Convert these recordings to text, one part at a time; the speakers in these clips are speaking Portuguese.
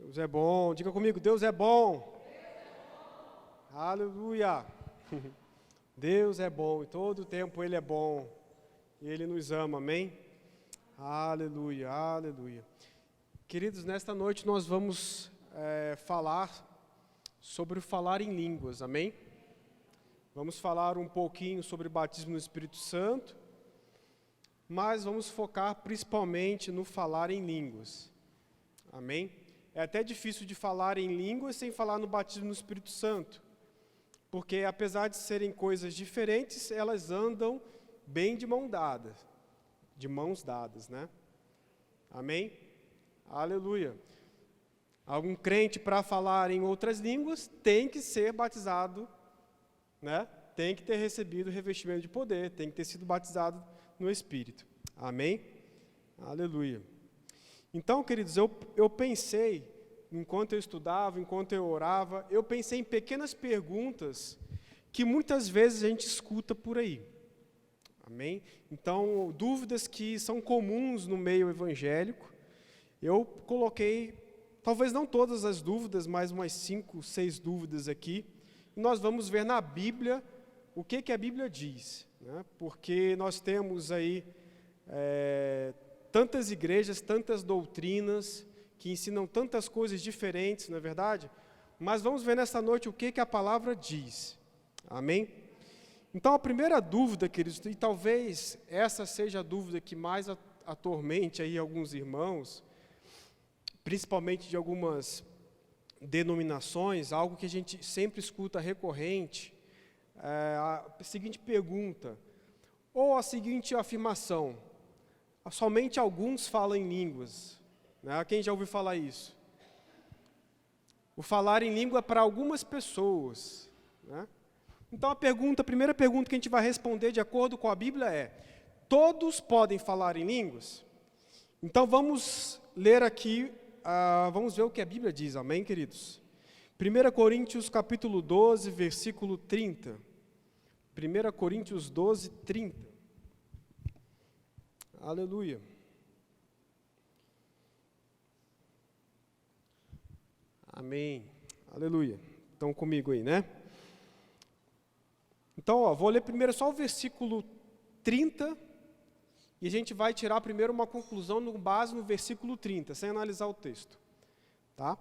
Deus é bom. Diga comigo, Deus é bom. Aleluia. Deus é bom e todo o tempo Ele é bom. E Ele nos ama, amém? Aleluia, aleluia. Queridos, nesta noite nós vamos falar sobre o falar em línguas, amém? Vamos falar um pouquinho sobre o batismo no Espírito Santo, mas vamos focar principalmente no falar em línguas, amém? É até difícil de falar em línguas sem falar no batismo no Espírito Santo, porque apesar de serem coisas diferentes, elas andam bem de mãos dadas, né? Amém? Aleluia. Algum crente para falar em outras línguas tem que ser batizado, né? Tem que ter recebido o revestimento de poder, tem que ter sido batizado no Espírito. Amém? Aleluia. Então, queridos, eu pensei, enquanto eu estudava, enquanto eu orava, eu pensei em pequenas perguntas que muitas vezes a gente escuta por aí. Amém? Então, dúvidas que são comuns no meio evangélico. Eu coloquei, talvez não todas as dúvidas, mas umas 5, 6 dúvidas aqui. E nós vamos ver na Bíblia o que a Bíblia diz, né? Porque nós temos aí tantas igrejas, tantas doutrinas, que ensinam tantas coisas diferentes, não é verdade? Mas vamos ver nessa noite o que a palavra diz. Amém? Então, a primeira dúvida, queridos, e talvez essa seja a dúvida que mais atormente aí alguns irmãos, principalmente de algumas denominações, algo que a gente sempre escuta recorrente, a seguinte pergunta, ou a seguinte afirmação: somente alguns falam em línguas. Né? Quem já ouviu falar isso? O falar em língua é para algumas pessoas, né? Então, a primeira pergunta que a gente vai responder de acordo com a Bíblia é: todos podem falar em línguas? Então, vamos ler aqui, vamos ver o que a Bíblia diz, amém, queridos? 1 Coríntios capítulo 12, versículo 30. 1 Coríntios 12, 30. Aleluia. Amém. Aleluia. Estão comigo aí, né? Então, vou ler primeiro só o versículo 30, e a gente vai tirar primeiro uma conclusão com base no versículo 30, sem analisar o texto. Tá?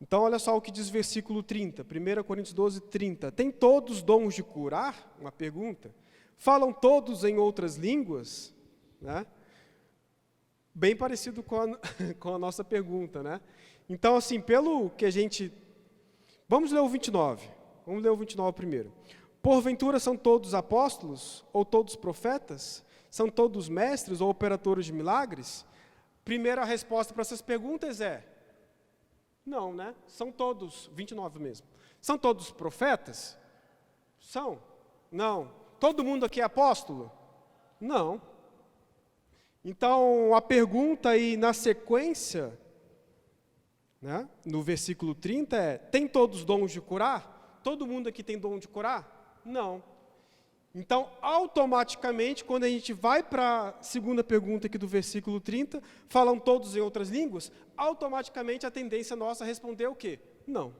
Então, olha só o que diz o versículo 30, 1 Coríntios 12, 30. Tem todos dons de curar? Uma pergunta. Falam todos em outras línguas? Né? Bem parecido com a nossa pergunta, né? Então, assim, pelo que a gente... Vamos ler o 29. Vamos ler o 29 primeiro. Porventura são todos apóstolos ou todos profetas? São todos mestres ou operadores de milagres? Primeira resposta para essas perguntas é: não, né? São todos, 29 mesmo. São todos profetas? São? Não. Todo mundo aqui é apóstolo? Não. Então, a pergunta aí na sequência, né, no versículo 30 é: tem todos dons de curar? Todo mundo aqui tem dom de curar? Não. Então, automaticamente, quando a gente vai para a segunda pergunta aqui do versículo 30, falam todos em outras línguas, automaticamente a tendência nossa é responder o quê? Não.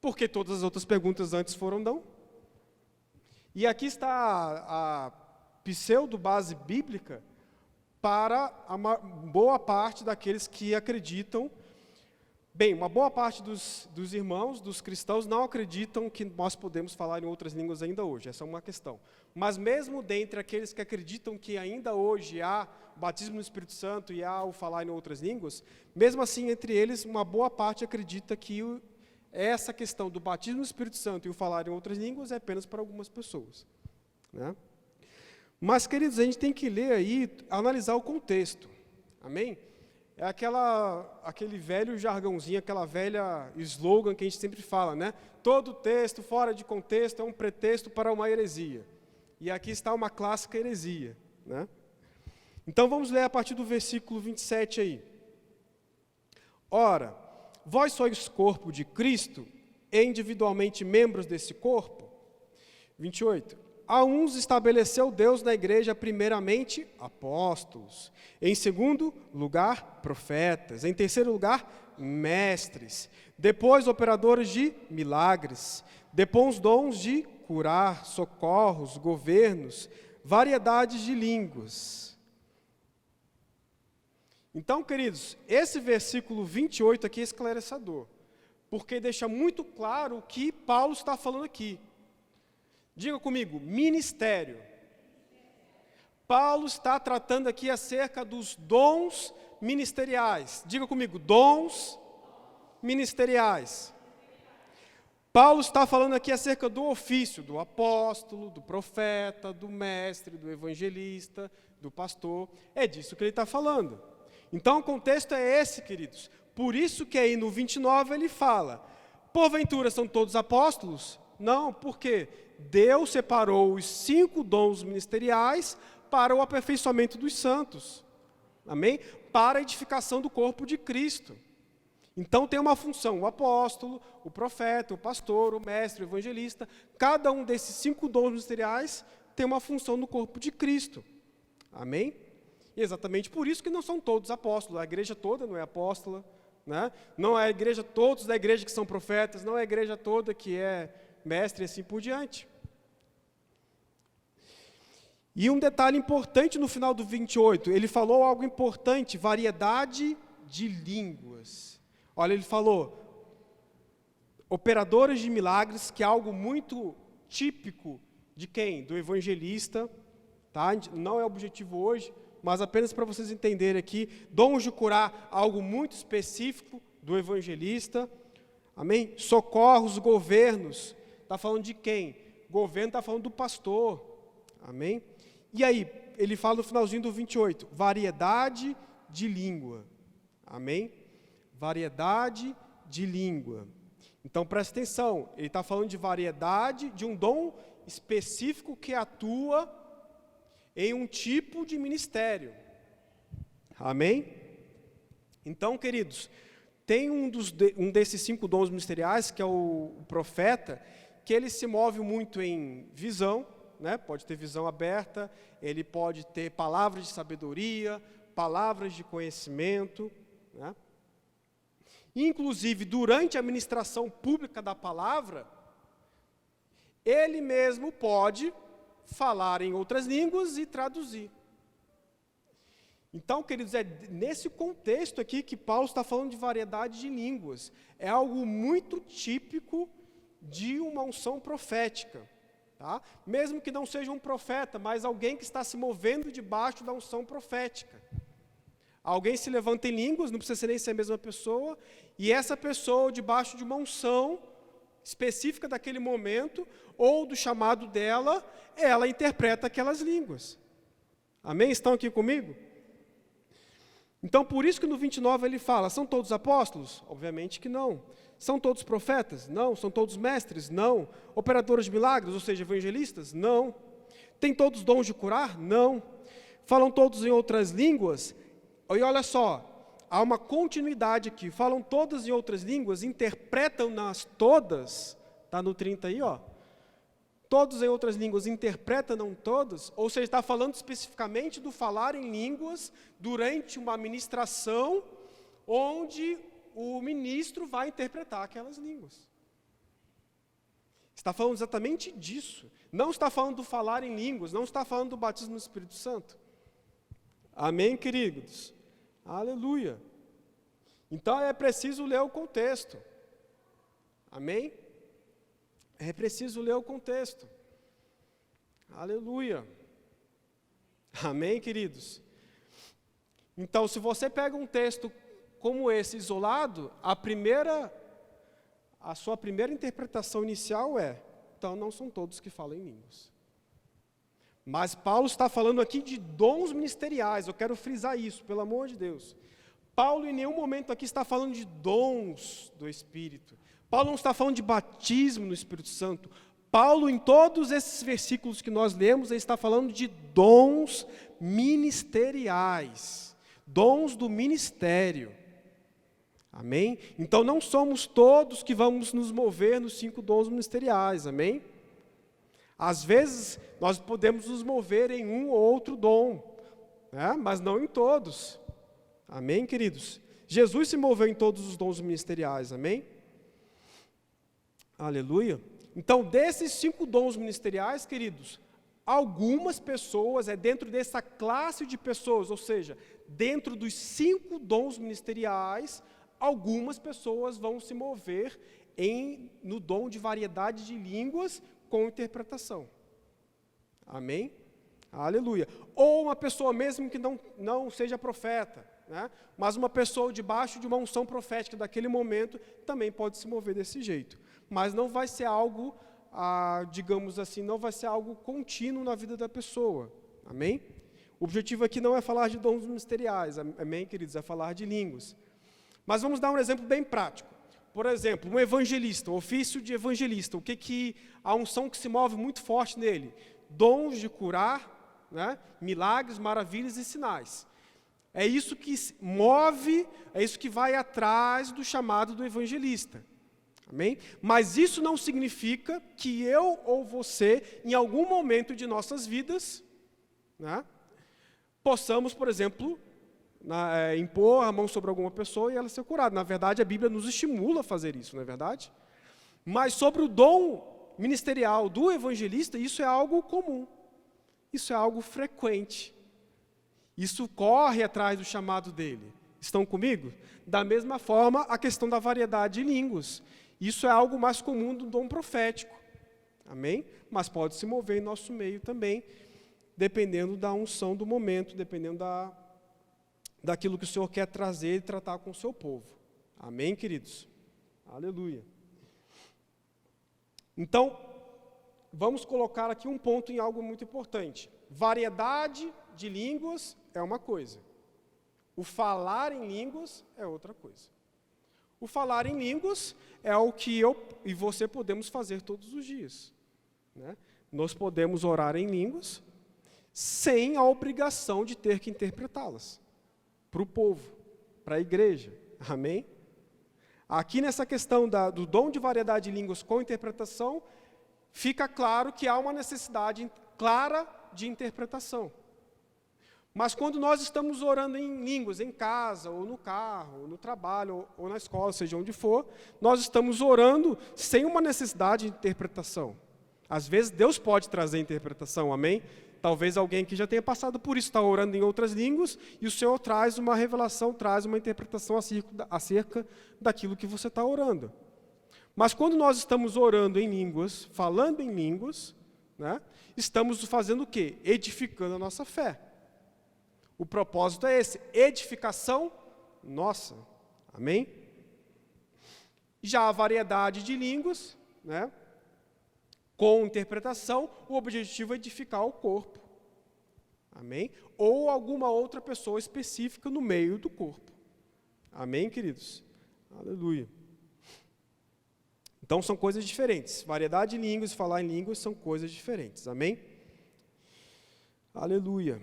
Porque todas as outras perguntas antes foram não. E aqui está a pseudo-base bíblica para a boa parte daqueles que acreditam. Bem, uma boa parte dos irmãos, dos cristãos, não acreditam que nós podemos falar em outras línguas ainda hoje. Essa é uma questão. Mas mesmo dentre aqueles que acreditam que ainda hoje há batismo no Espírito Santo e há o falar em outras línguas, mesmo assim, entre eles, uma boa parte acredita que essa questão do batismo no Espírito Santo e o falar em outras línguas é apenas para algumas pessoas, né? Mas, queridos, a gente tem que ler aí, analisar o contexto. Amém? É aquele velho jargãozinho, aquela velha slogan que a gente sempre fala, né? Todo texto fora de contexto é um pretexto para uma heresia. E aqui está uma clássica heresia, né? Então vamos ler a partir do versículo 27 aí. Ora, vós sois corpo de Cristo, e individualmente membros desse corpo. 28. a uns estabeleceu Deus na igreja, primeiramente, apóstolos. Em segundo lugar, profetas. Em terceiro lugar, mestres. Depois, operadores de milagres. Depois, dons de curar, socorros, governos, variedades de línguas. Então, queridos, esse versículo 28 aqui é esclarecedor, porque deixa muito claro o que Paulo está falando aqui. Diga comigo, ministério. Paulo está tratando aqui acerca dos dons ministeriais. Diga comigo, dons ministeriais. Paulo está falando aqui acerca do ofício do apóstolo, do profeta, do mestre, do evangelista, do pastor. É disso que ele está falando. Então o contexto é esse, queridos. Por isso que aí no 29 ele fala, porventura são todos apóstolos? Não, porque Deus separou os 5 dons ministeriais para o aperfeiçoamento dos santos. Amém? Para a edificação do corpo de Cristo. Então tem uma função, o apóstolo, o profeta, o pastor, o mestre, o evangelista. Cada um desses 5 dons ministeriais tem uma função no corpo de Cristo. Amém? E exatamente por isso que não são todos apóstolos. A igreja toda não é apóstola, né? Não é a igreja, todos da igreja que são profetas, não é a igreja toda que é mestre e assim por diante. E um detalhe importante no final do 28, ele falou algo importante, variedade de línguas. Olha, ele falou, operadores de milagres, que é algo muito típico de quem? Do evangelista, tá? Não é objetivo hoje, mas apenas para vocês entenderem aqui, dons de curar, algo muito específico do evangelista, amém? Socorros, governos, está falando de quem? Governo está falando do pastor, amém? E aí, ele fala no finalzinho do 28, variedade de língua, amém? Variedade de língua. Então, presta atenção, ele está falando de variedade, de um dom específico que atua em um tipo de ministério. Amém? Então, queridos, tem um desses 5 dons ministeriais, que é o profeta, que ele se move muito em visão, né? Pode ter visão aberta, ele pode ter palavras de sabedoria, palavras de conhecimento, né? Inclusive, durante a ministração pública da palavra, ele mesmo pode falar em outras línguas e traduzir. Então, queridos, é nesse contexto aqui que Paulo está falando de variedade de línguas. É algo muito típico de uma unção profética. Tá? Mesmo que não seja um profeta, mas alguém que está se movendo debaixo da unção profética. Alguém se levanta em línguas, não precisa ser nem ser a mesma pessoa, e essa pessoa, debaixo de uma unção específica daquele momento, ou do chamado dela, ela interpreta aquelas línguas. Amém? Estão aqui comigo? Então, por isso que no 29 ele fala, são todos apóstolos? Obviamente que não. São todos profetas? Não. São todos mestres? Não. Operadores de milagres, ou seja, evangelistas? Não. Tem todos dons de curar? Não. Falam todos em outras línguas? E olha só, há uma continuidade aqui. Falam todas em outras línguas, interpretam-nas todas. Está no 30 aí, ó. Todos em outras línguas, interpretam todas. Ou seja, está falando especificamente do falar em línguas durante uma ministração onde o ministro vai interpretar aquelas línguas. Está falando exatamente disso. Não está falando do falar em línguas, não está falando do batismo no Espírito Santo. Amém, queridos? Aleluia. Então é preciso ler o contexto. Amém? É preciso ler o contexto. Aleluia. Amém, queridos? Então, se você pega um texto como esse isolado, a sua primeira interpretação inicial é, então não são todos que falam em línguas. Mas Paulo está falando aqui de dons ministeriais, eu quero frisar isso, pelo amor de Deus. Paulo em nenhum momento aqui está falando de dons do Espírito. Paulo não está falando de batismo no Espírito Santo. Paulo, em todos esses versículos que nós lemos, ele está falando de dons ministeriais. Dons do ministério. Amém? Então não somos todos que vamos nos mover nos 5 dons ministeriais. Amém? Às vezes, nós podemos nos mover em um ou outro dom, né? Mas não em todos. Amém, queridos? Jesus se moveu em todos os dons ministeriais, amém? Aleluia. Então, desses 5 dons ministeriais, queridos, algumas pessoas, dentro dessa classe de pessoas, ou seja, dentro dos 5 dons ministeriais, algumas pessoas vão se mover no dom de variedade de línguas com interpretação. Amém? Aleluia. Ou uma pessoa mesmo que não seja profeta, né? Mas uma pessoa debaixo de uma unção profética daquele momento também pode se mover desse jeito. Mas não vai ser algo, digamos assim, não vai ser algo contínuo na vida da pessoa. Amém? O objetivo aqui não é falar de dons ministeriais, amém, queridos? É falar de línguas. Mas vamos dar um exemplo bem prático. Por exemplo, um evangelista, o ofício de evangelista, o que a unção que se move muito forte nele? Dons de curar, né? Milagres, maravilhas e sinais. É isso que move, é isso que vai atrás do chamado do evangelista. Amém? Mas isso não significa que eu ou você, em algum momento de nossas vidas, né, possamos, por exemplo, impor a mão sobre alguma pessoa e ela ser curada. Na verdade, a Bíblia nos estimula a fazer isso, não é verdade? Mas sobre o dom ministerial do evangelista, isso é algo comum. Isso é algo frequente. Isso corre atrás do chamado dele. Estão comigo? Da mesma forma, a questão da variedade de línguas. Isso é algo mais comum do dom profético. Amém? Mas pode se mover em nosso meio também, dependendo da unção do momento, dependendo daquilo que o Senhor quer trazer e tratar com o seu povo. Amém, queridos? Aleluia. Então, vamos colocar aqui um ponto em algo muito importante. Variedade de línguas é uma coisa. O falar em línguas é outra coisa. O falar em línguas é o que eu e você podemos fazer todos os dias, né? Nós podemos orar em línguas sem a obrigação de ter que interpretá-las para o povo, para a igreja. Amém? Aqui nessa questão do dom de variedade de línguas com interpretação, fica claro que há uma necessidade clara de interpretação. Mas quando nós estamos orando em línguas, em casa, ou no carro, ou no trabalho, ou na escola, seja onde for, nós estamos orando sem uma necessidade de interpretação. Às vezes Deus pode trazer interpretação, amém? Talvez alguém que já tenha passado por isso, está orando em outras línguas, e o Senhor traz uma revelação, traz uma interpretação acerca daquilo que você está orando. Mas quando nós estamos orando em línguas, falando em línguas, né, estamos fazendo o quê? Edificando a nossa fé. O propósito é esse, edificação nossa. Amém? Já a variedade de línguas, né, com interpretação, o objetivo é edificar o corpo. Amém? Ou alguma outra pessoa específica no meio do corpo. Amém, queridos? Aleluia. Então, são coisas diferentes. Variedade de línguas e falar em línguas são coisas diferentes. Amém? Aleluia.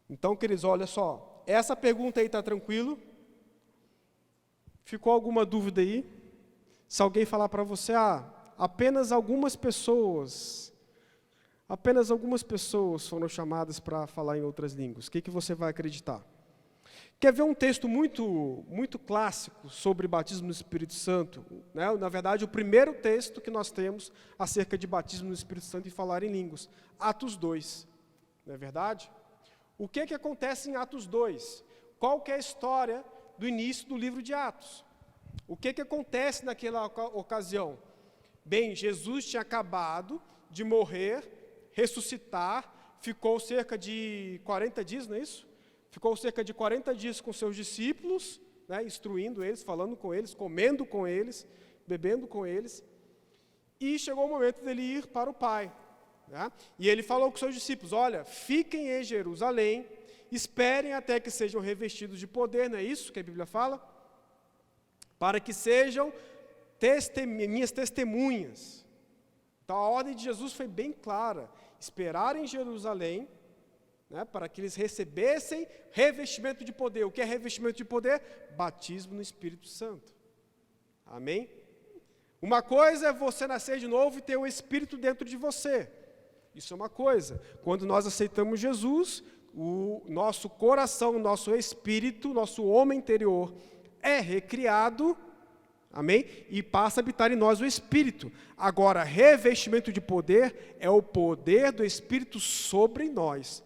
Então, queridos, olha só. Essa pergunta aí está tranquilo? Ficou alguma dúvida aí? Se alguém falar para você, apenas algumas pessoas foram chamadas para falar em outras línguas, o que você vai acreditar? Quer ver um texto muito, muito clássico sobre batismo no Espírito Santo? Né? Na verdade, o primeiro texto que nós temos acerca de batismo no Espírito Santo e falar em línguas. Atos 2. Não é verdade? O que acontece em Atos 2? Qual que é a história do início do livro de Atos? O que acontece naquela ocasião? Bem, Jesus tinha acabado de morrer, ressuscitar, ficou cerca de 40 dias, não é isso? Ficou cerca de 40 dias com seus discípulos, né, instruindo eles, falando com eles, comendo com eles, bebendo com eles. E chegou o momento dele ir para o Pai. Né? E ele falou com seus discípulos, olha, fiquem em Jerusalém, esperem até que sejam revestidos de poder, não é isso que a Bíblia fala? Para que sejam minhas testemunhas. Então a ordem de Jesus foi bem clara, esperar em Jerusalém, né, para que eles recebessem revestimento de poder. O que é revestimento de poder? Batismo no Espírito Santo. Amém? Uma coisa é você nascer de novo e ter o Espírito dentro de você. Isso é uma coisa. Quando nós aceitamos Jesus, o nosso coração, o nosso espírito, nosso homem interior é recriado, amém? E passa a habitar em nós o Espírito. Agora, revestimento de poder é o poder do Espírito sobre nós.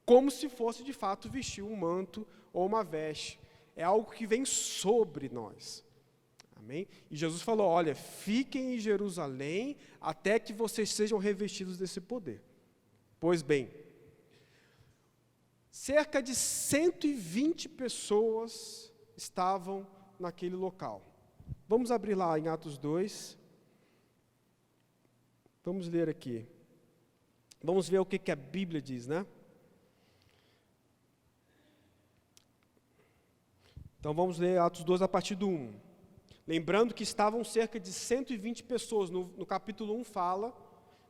Como se fosse, de fato, vestir um manto ou uma veste. É algo que vem sobre nós. Amém? E Jesus falou, olha, fiquem em Jerusalém até que vocês sejam revestidos desse poder. Pois bem, cerca de 120 pessoas estavam naquele local. Vamos abrir lá em Atos 2. Vamos ler aqui. Vamos ver o que a Bíblia diz, né? Então vamos ler Atos 2 a partir do 1. Lembrando que estavam cerca de 120 pessoas, no capítulo 1 fala,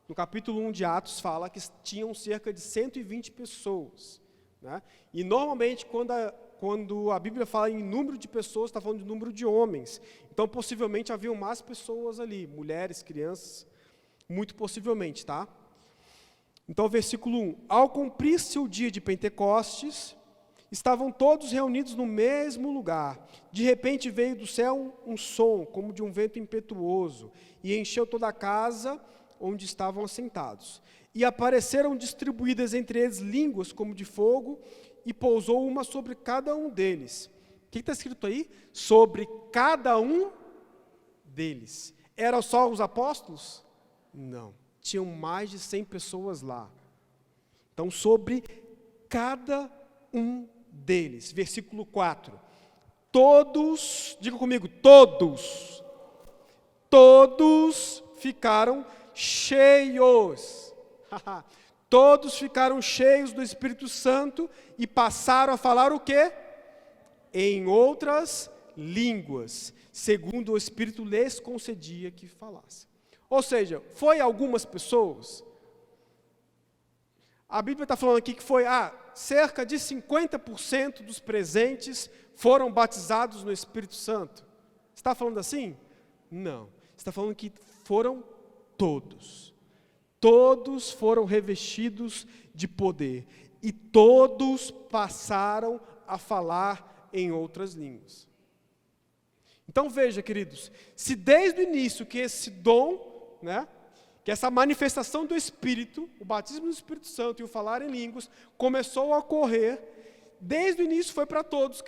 no capítulo 1 de Atos fala que tinham cerca de 120 pessoas. Né? E normalmente quando a Bíblia fala em número de pessoas, está falando de número de homens. Então possivelmente haviam mais pessoas ali, mulheres, crianças, muito possivelmente, tá? Então versículo 1, ao cumprir-se o dia de Pentecostes, estavam todos reunidos no mesmo lugar. De repente veio do céu um som, como de um vento impetuoso, e encheu toda a casa onde estavam assentados. E apareceram distribuídas entre eles línguas como de fogo, e pousou uma sobre cada um deles. O que está escrito aí? Sobre cada um deles. Eram só os apóstolos? Não. Tinham mais de 100 pessoas lá. Então, sobre cada um deles. Versículo 4. Todos, diga comigo, todos ficaram cheios. Todos ficaram cheios do Espírito Santo e passaram a falar o quê? Em outras línguas, segundo o Espírito lhes concedia que falassem. Ou seja, foi algumas pessoas. A Bíblia está falando aqui que foi, cerca de 50% dos presentes foram batizados no Espírito Santo. Está falando assim? Não. Está falando que foram todos. Todos foram revestidos de poder. E todos passaram a falar em outras línguas. Então veja, queridos, se desde o início que esse dom, né, que essa manifestação do Espírito, o batismo do Espírito Santo e o falar em línguas, começou a ocorrer, desde o início foi para todos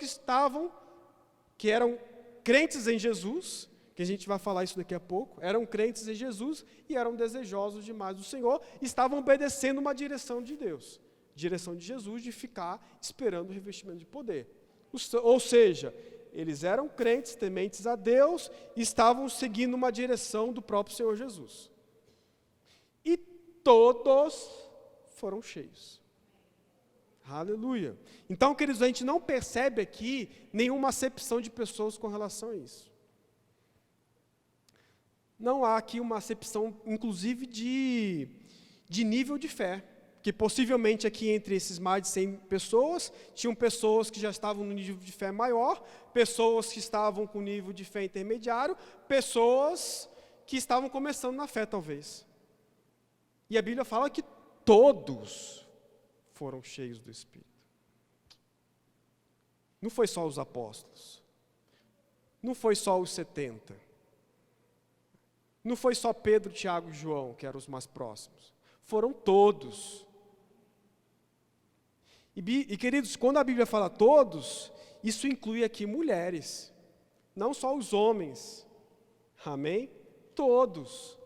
que eram crentes em Jesus, que a gente vai falar isso daqui a pouco, eram crentes em Jesus e eram desejosos demais do Senhor, e estavam obedecendo uma direção de Deus, direção de Jesus, de ficar esperando o revestimento de poder. Ou seja, eles eram crentes, tementes a Deus, e estavam seguindo uma direção do próprio Senhor Jesus. E todos foram cheios. Aleluia. Então, queridos, a gente não percebe aqui nenhuma acepção de pessoas com relação a isso. Não há aqui uma acepção, inclusive, de nível de fé. Que possivelmente aqui entre esses mais de 100 pessoas, tinham pessoas que já estavam no nível de fé maior, pessoas que estavam com nível de fé intermediário, pessoas que estavam começando na fé, talvez. E a Bíblia fala que todos foram cheios do Espírito. Não foi só os apóstolos. Não foi só os 70. Não foi só Pedro, Tiago e João, que eram os mais próximos. Foram todos. E, queridos, quando a Bíblia fala todos, isso inclui aqui mulheres. Não só os homens. Amém? Todos.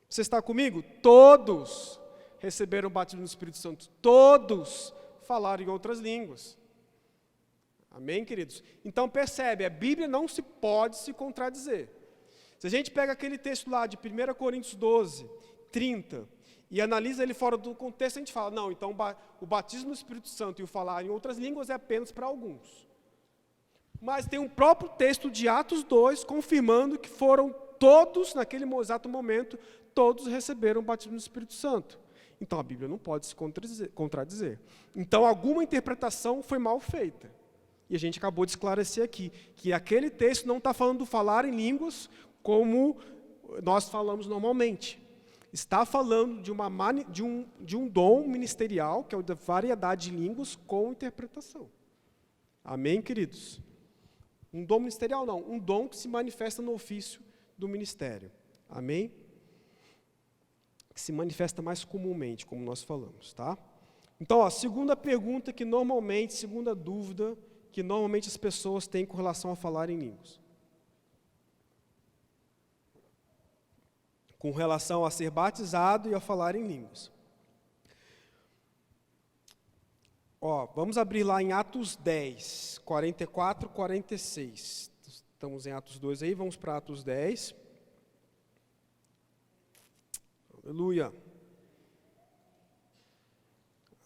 Você está comigo? Todos receberam o batismo do Espírito Santo. Todos falaram em outras línguas. Amém, queridos? Então percebe, a Bíblia não se pode se contradizer. Se a gente pega aquele texto lá de 1 Coríntios 12, 30, e analisa ele fora do contexto, a gente fala, não, então o batismo do Espírito Santo e o falar em outras línguas é apenas para alguns. Mas tem um próprio texto de Atos 2, confirmando que foram todos, naquele exato momento, todos receberam o batismo do Espírito Santo. Então a Bíblia não pode se contradizer. Então alguma interpretação foi mal feita. E a gente acabou de esclarecer aqui, que aquele texto não está falando do falar em línguas como nós falamos normalmente. Está falando de um dom ministerial, que é o da variedade de línguas com interpretação. Amém, queridos? Um dom ministerial não, um dom que se manifesta no ofício do ministério. Amém? Que se manifesta mais comumente, como nós falamos, tá? Então, ó, segunda dúvida que normalmente as pessoas têm com relação a falar em línguas. Com relação a ser batizado e a falar em línguas. Ó, vamos abrir lá em Atos 10, 44, 46. Estamos em Atos 2 aí, vamos para Atos 10. Aleluia.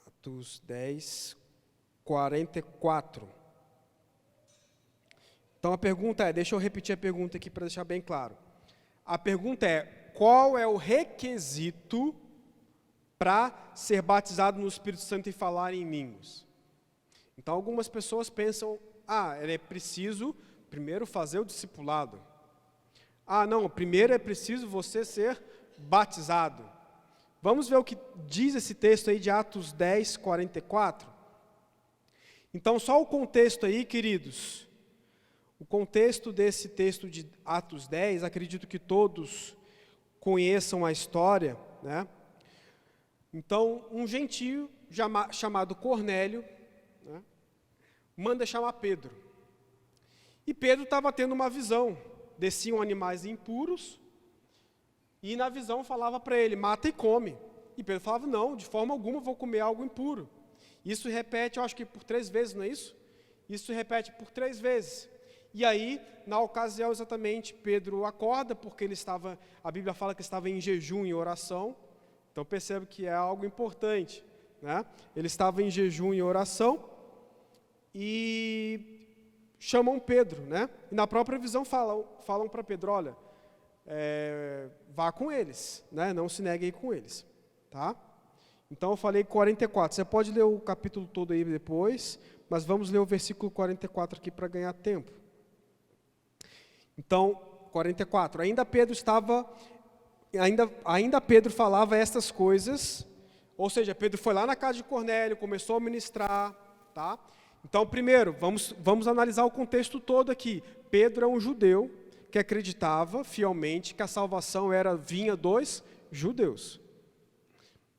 Atos 10, 44. Então a pergunta é, deixa eu repetir a pergunta aqui para deixar bem claro. A pergunta é, qual é o requisito para ser batizado no Espírito Santo e falar em línguas? Então algumas pessoas pensam, é preciso primeiro fazer o discipulado. Não, primeiro é preciso você ser batizado. Vamos ver o que diz esse texto aí de Atos 10, 44? Então, só o contexto aí, queridos. O contexto desse texto de Atos 10, acredito que todos conheçam a história, né? Então, um gentio chamado Cornélio, né, manda chamar Pedro. E Pedro estava tendo uma visão. Desciam animais impuros, e na visão falava para ele, mata e come. E Pedro falava, não, de forma alguma vou comer algo impuro. Isso repete, eu acho que por 3 vezes, não é isso? Isso repete por 3 vezes. E aí, na ocasião exatamente, Pedro acorda, porque a Bíblia fala que estava em jejum e oração. Então percebe que é algo importante, né? Ele estava em jejum e oração, e chamam Pedro, né? E na própria visão falam para Pedro, olha, vá com eles, né? Não se negue aí com eles, tá? Então eu falei 44, você pode ler o capítulo todo aí depois, mas vamos ler o versículo 44 aqui para ganhar tempo. Então, 44, ainda Pedro falava estas coisas, ou seja, Pedro foi lá na casa de Cornélio, começou a ministrar, tá? Então, primeiro, vamos analisar o contexto todo aqui. Pedro é um judeu que acreditava fielmente que a salvação vinha dos judeus,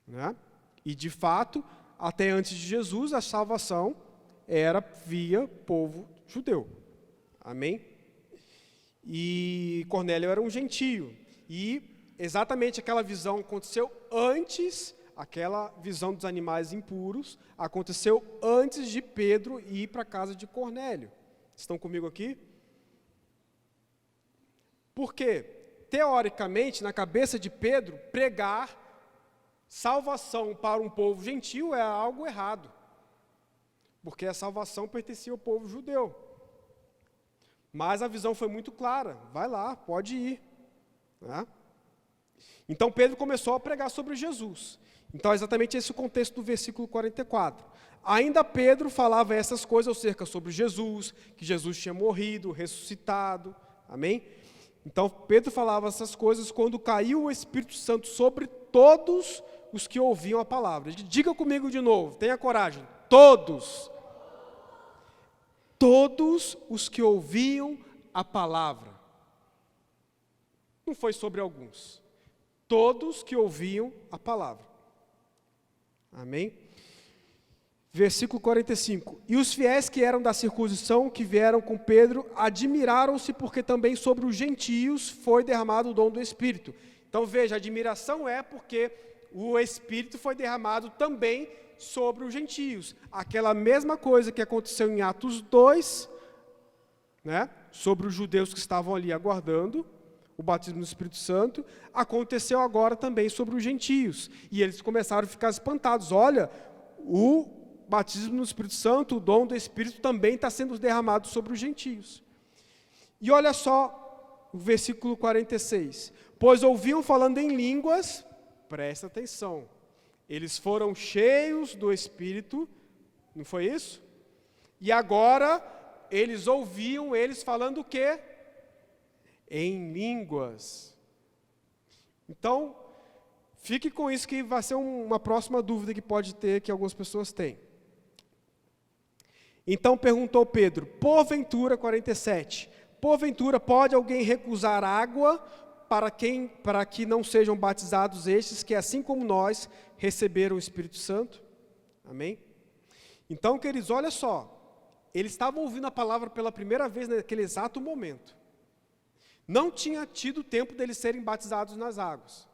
né? E, de fato, até antes de Jesus, a salvação era via povo judeu. Amém? E Cornélio era um gentio. E exatamente aquela visão aconteceu antes, aquela visão dos animais impuros, aconteceu antes de Pedro ir para a casa de Cornélio. Estão comigo aqui? Porque, teoricamente, na cabeça de Pedro, pregar salvação para um povo gentio é algo errado. Porque a salvação pertencia ao povo judeu. Mas a visão foi muito clara. Vai lá, pode ir. Né? Então Pedro começou a pregar sobre Jesus. Então é exatamente esse o contexto do versículo 44. Ainda Pedro falava essas coisas acerca sobre Jesus, que Jesus tinha morrido, ressuscitado. Amém? Então Pedro falava essas coisas quando caiu o Espírito Santo sobre todos os que ouviam a palavra. Diga comigo de novo, tenha coragem. Todos os que ouviam a palavra. Não foi sobre alguns. Todos que ouviam a palavra. Amém? Versículo 45. E os fiéis que eram da circuncisão, que vieram com Pedro, admiraram-se, porque também sobre os gentios foi derramado o dom do Espírito. Então veja, a admiração é porque o Espírito foi derramado também sobre os gentios. Aquela mesma coisa que aconteceu em Atos 2, né, sobre os judeus que estavam ali aguardando o batismo no Espírito Santo, aconteceu agora também sobre os gentios. E eles começaram a ficar espantados. Olha, o batismo no Espírito Santo, o dom do Espírito também está sendo derramado sobre os gentios. E olha só o versículo 46. Pois ouviam falando em línguas, presta atenção, eles foram cheios do Espírito, não foi isso? E agora, eles ouviam eles falando o quê? em línguas. Então, fique com isso que vai ser uma próxima dúvida que pode ter, que algumas pessoas têm. Então perguntou Pedro, porventura, 47, porventura pode alguém recusar água para que não sejam batizados estes, que assim como nós receberam o Espírito Santo? Amém? Então, queridos, olha só, eles estavam ouvindo a palavra pela primeira vez naquele exato momento. Não tinha tido tempo deles serem batizados nas águas.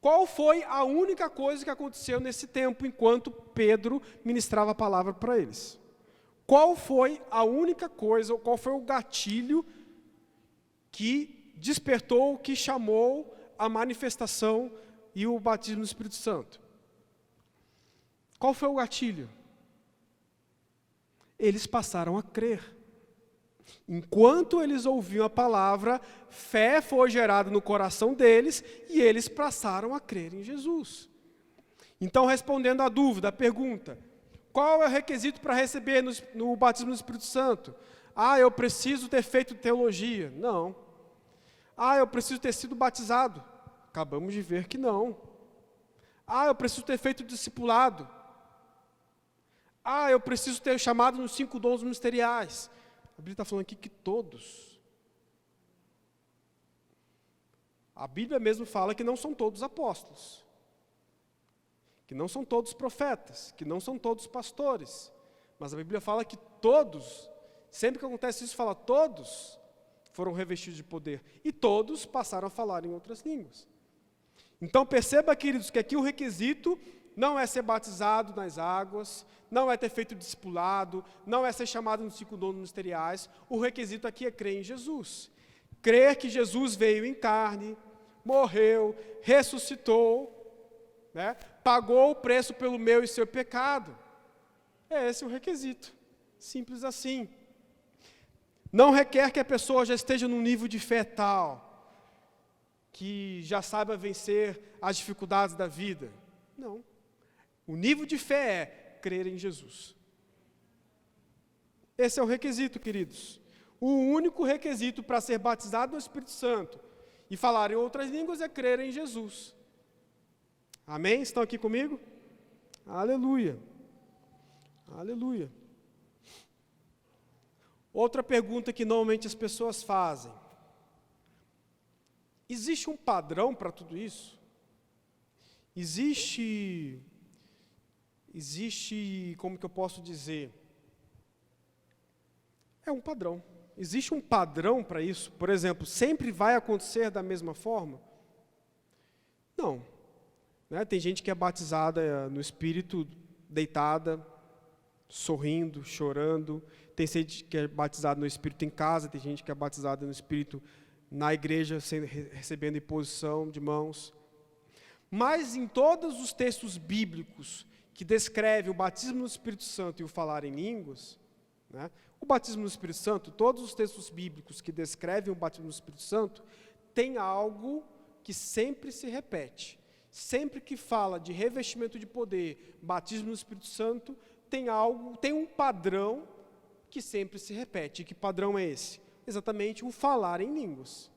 Qual foi a única coisa que aconteceu nesse tempo, enquanto Pedro ministrava a palavra para eles? Qual foi a única coisa, ou qual foi o gatilho que despertou, que chamou a manifestação e o batismo do Espírito Santo? Qual foi o gatilho? Eles passaram a crer. Enquanto eles ouviam a palavra, fé foi gerada no coração deles e eles passaram a crer em Jesus. Então, respondendo à dúvida, à pergunta, qual é o requisito para receber no batismo do Espírito Santo? Eu preciso ter feito teologia. Não. Eu preciso ter sido batizado. Acabamos de ver que não. Eu preciso ter feito discipulado. Eu preciso ter chamado nos 5 dons ministeriais. A Bíblia está falando aqui que todos. A Bíblia mesmo fala que não são todos apóstolos, que não são todos profetas, que não são todos pastores. Mas a Bíblia fala que todos, sempre que acontece isso, fala todos foram revestidos de poder. E todos passaram a falar em outras línguas. Então perceba, queridos, que aqui o requisito não é ser batizado nas águas, não é ter feito discipulado, não é ser chamado nos 5 dons ministeriais. O requisito aqui é crer em Jesus. Crer que Jesus veio em carne, morreu, ressuscitou, né, pagou o preço pelo meu e seu pecado. Esse é o requisito. Simples assim. Não requer que a pessoa já esteja num nível de fé tal, que já saiba vencer as dificuldades da vida. Não. O nível de fé é crer em Jesus. Esse é o requisito, queridos. O único requisito para ser batizado no Espírito Santo e falar em outras línguas é crer em Jesus. Amém? Estão aqui comigo? Aleluia. Aleluia. Outra pergunta que normalmente as pessoas fazem. Existe um padrão para tudo isso? Existe, como que eu posso dizer? É um padrão. Existe um padrão para isso? Por exemplo, sempre vai acontecer da mesma forma? Não. Né? Tem gente que é batizada no Espírito, deitada, sorrindo, chorando. Tem gente que é batizada no Espírito em casa, tem gente que é batizada no Espírito na igreja, recebendo imposição de mãos. Mas em todos os textos bíblicos que descrevem o batismo no Espírito Santo e o falar em línguas, né, o batismo no Espírito Santo, todos os textos bíblicos que descrevem o batismo no Espírito Santo, tem algo que sempre se repete. Sempre que fala de revestimento de poder, batismo no Espírito Santo, tem um padrão que sempre se repete. E que padrão é esse? Exatamente o falar em línguas.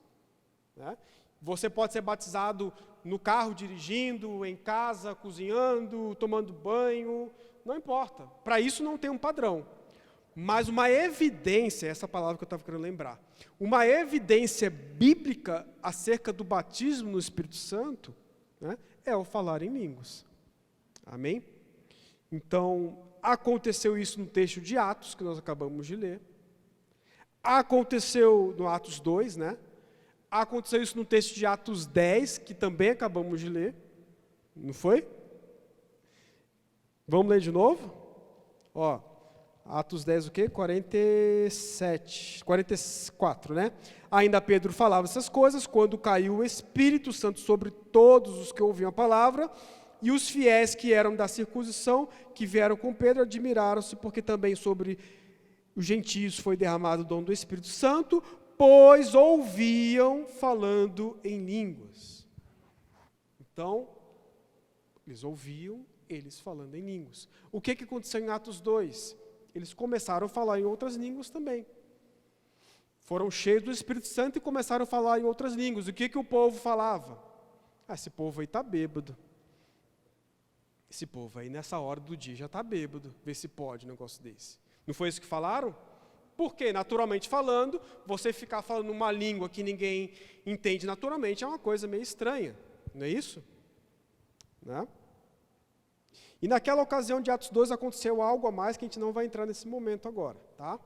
Né? Você pode ser batizado no carro dirigindo, em casa cozinhando, tomando banho, não importa. Para isso não tem um padrão. Mas uma evidência, essa palavra que eu estava querendo lembrar, uma evidência bíblica acerca do batismo no Espírito Santo, né, é o falar em línguas. Amém? Então, aconteceu isso no texto de Atos, que nós acabamos de ler. Aconteceu no Atos 2, né? Aconteceu isso no texto de Atos 10, que também acabamos de ler. Não foi? Vamos ler de novo? Ó, Atos 10 o quê? 44, né? Ainda Pedro falava essas coisas, quando caiu o Espírito Santo sobre todos os que ouviam a palavra, e os fiéis que eram da circuncisão, que vieram com Pedro, admiraram-se, porque também sobre os gentios foi derramado o dom do Espírito Santo, pois ouviam falando em línguas. Então, eles ouviam eles falando em línguas. O que aconteceu em Atos 2? Eles começaram a falar em outras línguas também. Foram cheios do Espírito Santo e começaram a falar em outras línguas. O que o povo falava? Esse povo aí está bêbado. Esse povo aí, nessa hora do dia, já está bêbado. Vê se pode um negócio desse. Não foi isso que falaram? Porque, naturalmente falando, você ficar falando uma língua que ninguém entende naturalmente é uma coisa meio estranha. Não é isso? Né? E naquela ocasião de Atos 2 aconteceu algo a mais que a gente não vai entrar nesse momento agora. Tá?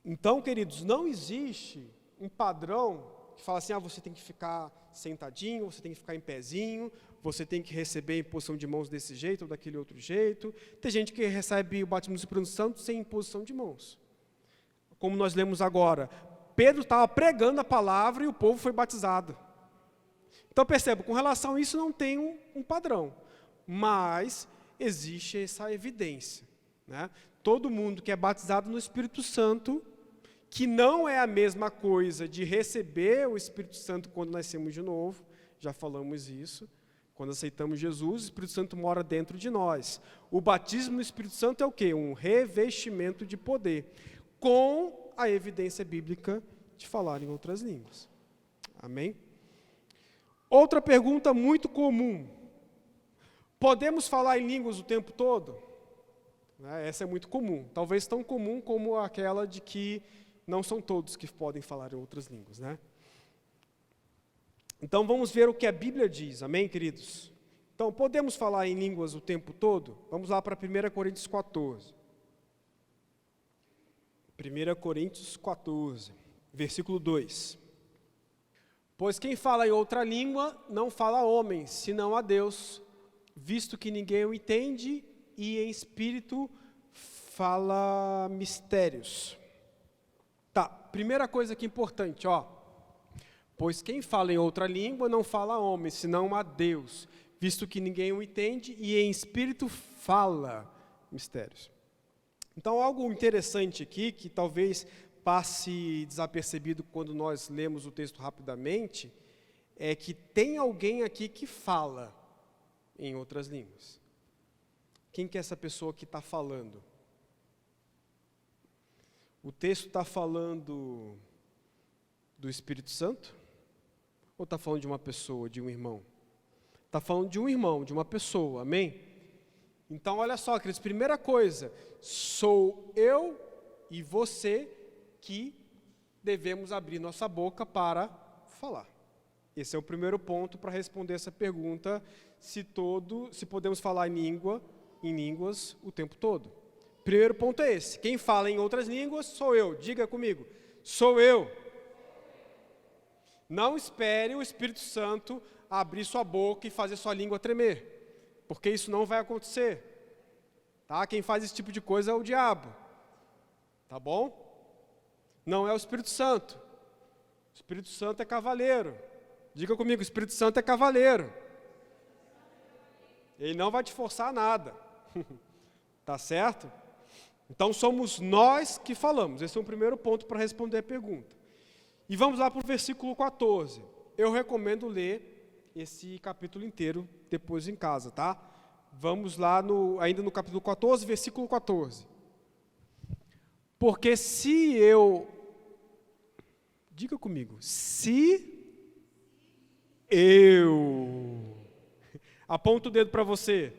Então, queridos, não existe um padrão que fala assim, você tem que ficar sentadinho, você tem que ficar em pezinho, você tem que receber imposição de mãos desse jeito ou daquele outro jeito. Tem gente que recebe o batismo do Espírito Santo sem imposição de mãos. Como nós lemos agora, Pedro estava pregando a palavra e o povo foi batizado. Então perceba, com relação a isso não tem um padrão, mas existe essa evidência. Né? Todo mundo que é batizado no Espírito Santo, que não é a mesma coisa de receber o Espírito Santo quando nascemos de novo, já falamos isso, quando aceitamos Jesus, o Espírito Santo mora dentro de nós. O batismo no Espírito Santo é o quê? Um revestimento de poder, com a evidência bíblica de falar em outras línguas. Amém? Outra pergunta muito comum, podemos falar em línguas o tempo todo? Essa é muito comum, talvez tão comum como aquela de que não são todos que podem falar em outras línguas, né? Então vamos ver o que a Bíblia diz, amém, queridos? Então, podemos falar em línguas o tempo todo? Vamos lá para 1 Coríntios 14. 1 Coríntios 14, versículo 2. Pois quem fala em outra língua não fala a homens, senão a Deus, visto que ninguém o entende e em espírito fala mistérios. Tá, primeira coisa que é importante, pois quem fala em outra língua não fala a homem, senão a Deus, visto que ninguém o entende e em espírito fala mistérios. Então, algo interessante aqui, que talvez passe desapercebido quando nós lemos o texto rapidamente, é que tem alguém aqui que fala em outras línguas. Quem que é essa pessoa que está falando? O texto está falando do Espírito Santo? Ou está falando de uma pessoa, de um irmão? Está falando de um irmão, de uma pessoa, amém? Então, olha só, queridos, primeira coisa, sou eu e você que devemos abrir nossa boca para falar. Esse é o primeiro ponto para responder essa pergunta, se podemos falar em línguas o tempo todo. Primeiro ponto é esse, quem fala em outras línguas sou eu, diga comigo, sou eu. Não espere o Espírito Santo abrir sua boca e fazer sua língua tremer, porque isso não vai acontecer. Tá? Quem faz esse tipo de coisa é o diabo. Tá bom? Não é o Espírito Santo. O Espírito Santo é cavaleiro. Diga comigo, o Espírito Santo é cavaleiro. Ele não vai te forçar a nada. Tá certo? Então somos nós que falamos. Esse é o primeiro ponto para responder a pergunta. E vamos lá para o versículo 14. Eu recomendo ler esse capítulo inteiro depois em casa, tá? Vamos lá ainda no capítulo 14, versículo 14. Porque se eu... Diga comigo. Se eu... Aponta o dedo para você.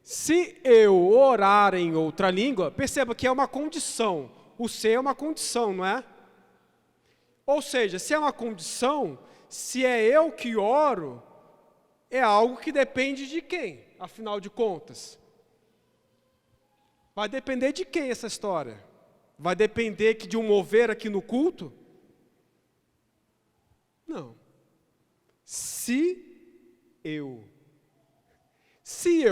Se eu orar em outra língua, perceba que é uma condição. O ser é uma condição, não é? Ou seja, se é uma condição, se é eu que oro, é algo que depende de quem, afinal de contas? Vai depender de quem essa história? Vai depender de um mover aqui no culto? Não. Se eu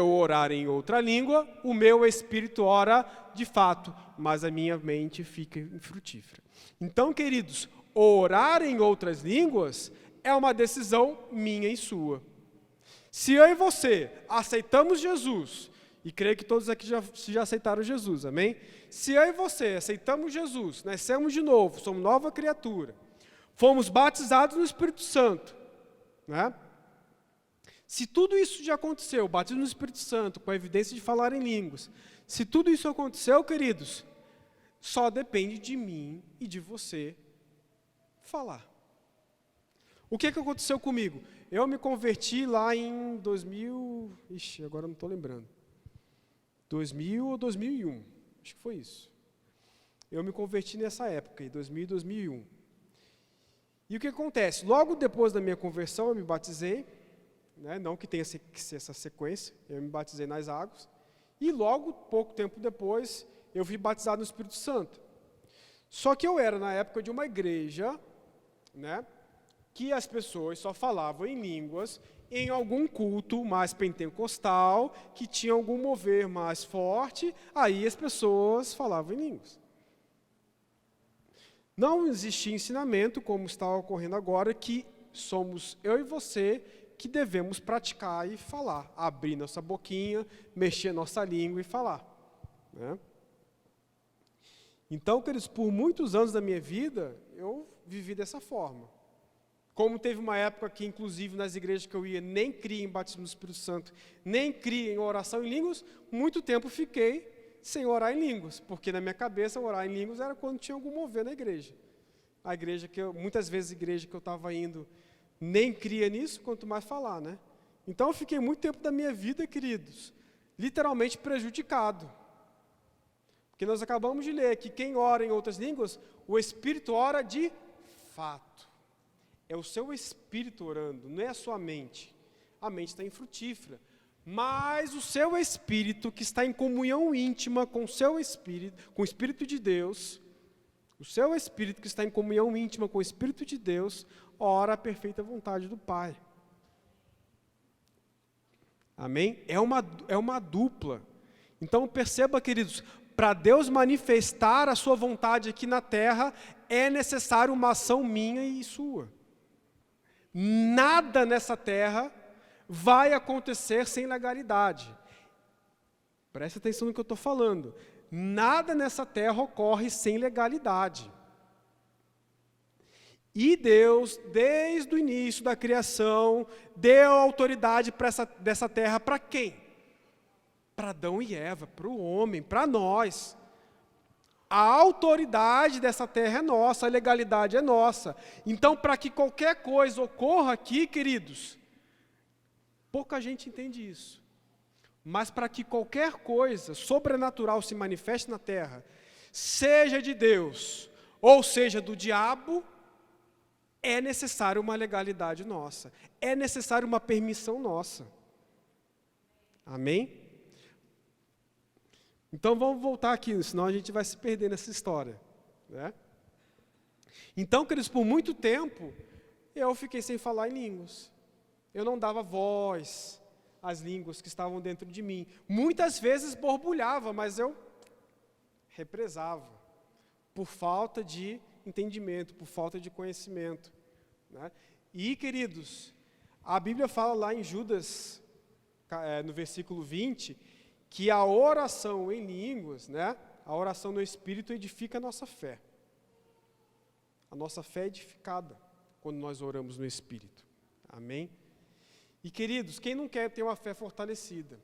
orar em outra língua, o meu espírito ora de fato, mas a minha mente fica infrutífera. Então, queridos, orar em outras línguas é uma decisão minha e sua. Se eu e você aceitamos Jesus, e creio que todos aqui já aceitaram Jesus, amém? Se eu e você aceitamos Jesus, nascemos de novo, somos nova criatura, fomos batizados no Espírito Santo, né? Se tudo isso já aconteceu, o batismo no Espírito Santo, com a evidência de falar em línguas, se tudo isso aconteceu, queridos, só depende de mim e de você falar. O que aconteceu comigo? Eu me converti lá em 2000, agora não estou lembrando, 2000 ou 2001, acho que foi isso. Eu me converti nessa época, em 2000 e 2001. E o que acontece? Logo depois da minha conversão, eu me batizei, né, não que tenha que ser essa sequência, eu me batizei nas águas, e logo, pouco tempo depois, eu fui batizado no Espírito Santo. Só que eu era, na época, de uma igreja, né, que as pessoas só falavam em línguas em algum culto mais pentecostal, que tinha algum mover mais forte, aí as pessoas falavam em línguas. Não existia ensinamento, como está ocorrendo agora, que somos eu e você que devemos praticar e falar, abrir nossa boquinha, mexer nossa língua e falar, né? Então, queridos, por muitos anos da minha vida, eu vivi dessa forma. Como teve uma época que, inclusive, nas igrejas que eu ia, nem cria em batismo do Espírito Santo, nem cria em oração em línguas, muito tempo fiquei sem orar em línguas, porque na minha cabeça orar em línguas era quando tinha algum mover na igreja. A igreja muitas vezes a igreja que eu estava indo, nem cria nisso, quanto mais falar, né? Então eu fiquei muito tempo da minha vida, queridos, literalmente prejudicado. Porque nós acabamos de ler que quem ora em outras línguas, o Espírito ora de fato. É o seu Espírito orando, não é a sua mente. A mente está infrutífera. Mas o seu Espírito, que está em comunhão íntima com o seu Espírito, com o Espírito de Deus, o seu Espírito que está em comunhão íntima com o Espírito de Deus, ora a perfeita vontade do Pai. Amém? É uma dupla. Então perceba, queridos, para Deus manifestar a sua vontade aqui na terra, é necessário uma ação minha e sua. Nada nessa terra vai acontecer sem legalidade. Preste atenção no que eu estou falando. Nada nessa terra ocorre sem legalidade. E Deus, desde o início da criação, deu autoridade dessa terra para quem? Para Adão e Eva, para o homem, para nós. A autoridade dessa terra é nossa, a legalidade é nossa. Então, para que qualquer coisa ocorra aqui, queridos, pouca gente entende isso. Mas para que qualquer coisa sobrenatural se manifeste na terra, seja de Deus ou seja do diabo, é necessário uma legalidade nossa. É necessário uma permissão nossa. Amém? Então vamos voltar aqui, senão a gente vai se perder nessa história, né? Então, queridos, por muito tempo, eu fiquei sem falar em línguas. Eu não dava voz às línguas que estavam dentro de mim. Muitas vezes borbulhava, mas eu represava, por falta de entendimento, por falta de conhecimento, né? E, queridos, a Bíblia fala lá em Judas, no versículo 20, que a oração em línguas, né, a oração no Espírito edifica a nossa fé. A nossa fé é edificada quando nós oramos no Espírito. Amém? E, queridos, quem não quer ter uma fé fortalecida?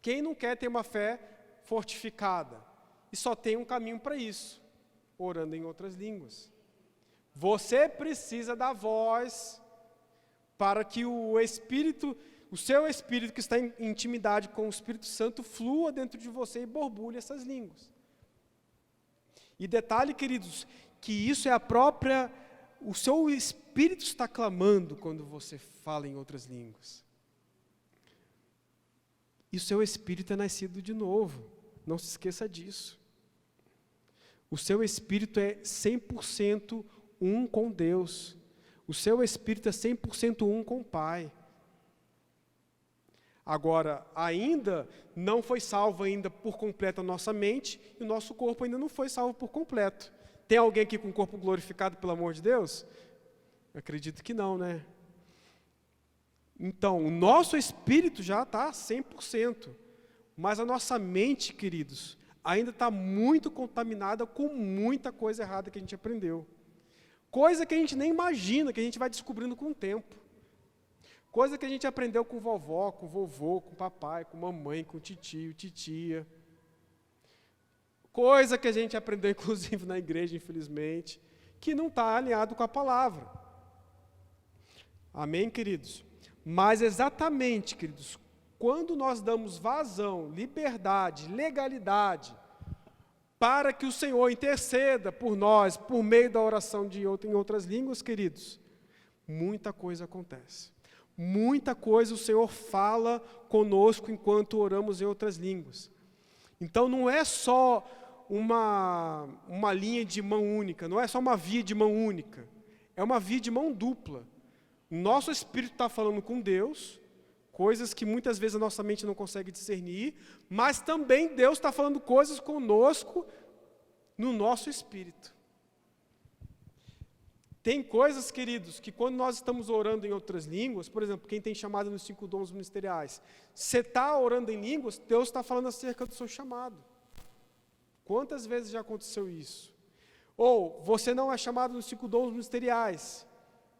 Quem não quer ter uma fé fortificada? E só tem um caminho para isso, orando em outras línguas. Você precisa da voz para que o seu Espírito que está em intimidade com o Espírito Santo flua dentro de você e borbulhe essas línguas. E detalhe, queridos, que isso é o seu Espírito está clamando quando você fala em outras línguas. E o seu Espírito é nascido de novo, não se esqueça disso. O seu Espírito é 100% um com Deus. O seu Espírito é 100% um com o Pai. Agora, ainda não foi salvo ainda por completo a nossa mente, e o nosso corpo ainda não foi salvo por completo. Tem alguém aqui com o corpo glorificado, pelo amor de Deus? Eu acredito que não, né? Então, o nosso espírito já está 100%, mas a nossa mente, queridos, ainda está muito contaminada com muita coisa errada que a gente aprendeu. Coisa que a gente nem imagina, que a gente vai descobrindo com o tempo. Coisa que a gente aprendeu com vovó, com vovô, com papai, com mamãe, com titio, titia. Coisa que a gente aprendeu, inclusive, na igreja, infelizmente, que não está alinhado com a palavra. Amém, queridos? Mas exatamente, queridos, quando nós damos vazão, liberdade, legalidade, para que o Senhor interceda por nós, por meio da oração em outras línguas, queridos, muita coisa acontece. Muita coisa o Senhor fala conosco enquanto oramos em outras línguas. Então não é só uma linha de mão única, não é só uma via de mão única, é uma via de mão dupla. Nosso espírito está falando com Deus, coisas que muitas vezes a nossa mente não consegue discernir, mas também Deus está falando coisas conosco no nosso espírito. Tem coisas, queridos, que quando nós estamos orando em outras línguas, por exemplo, quem tem chamado nos 5 dons ministeriais, você está orando em línguas, Deus está falando acerca do seu chamado. Quantas vezes já aconteceu isso? Ou, você não é chamado nos 5 dons ministeriais,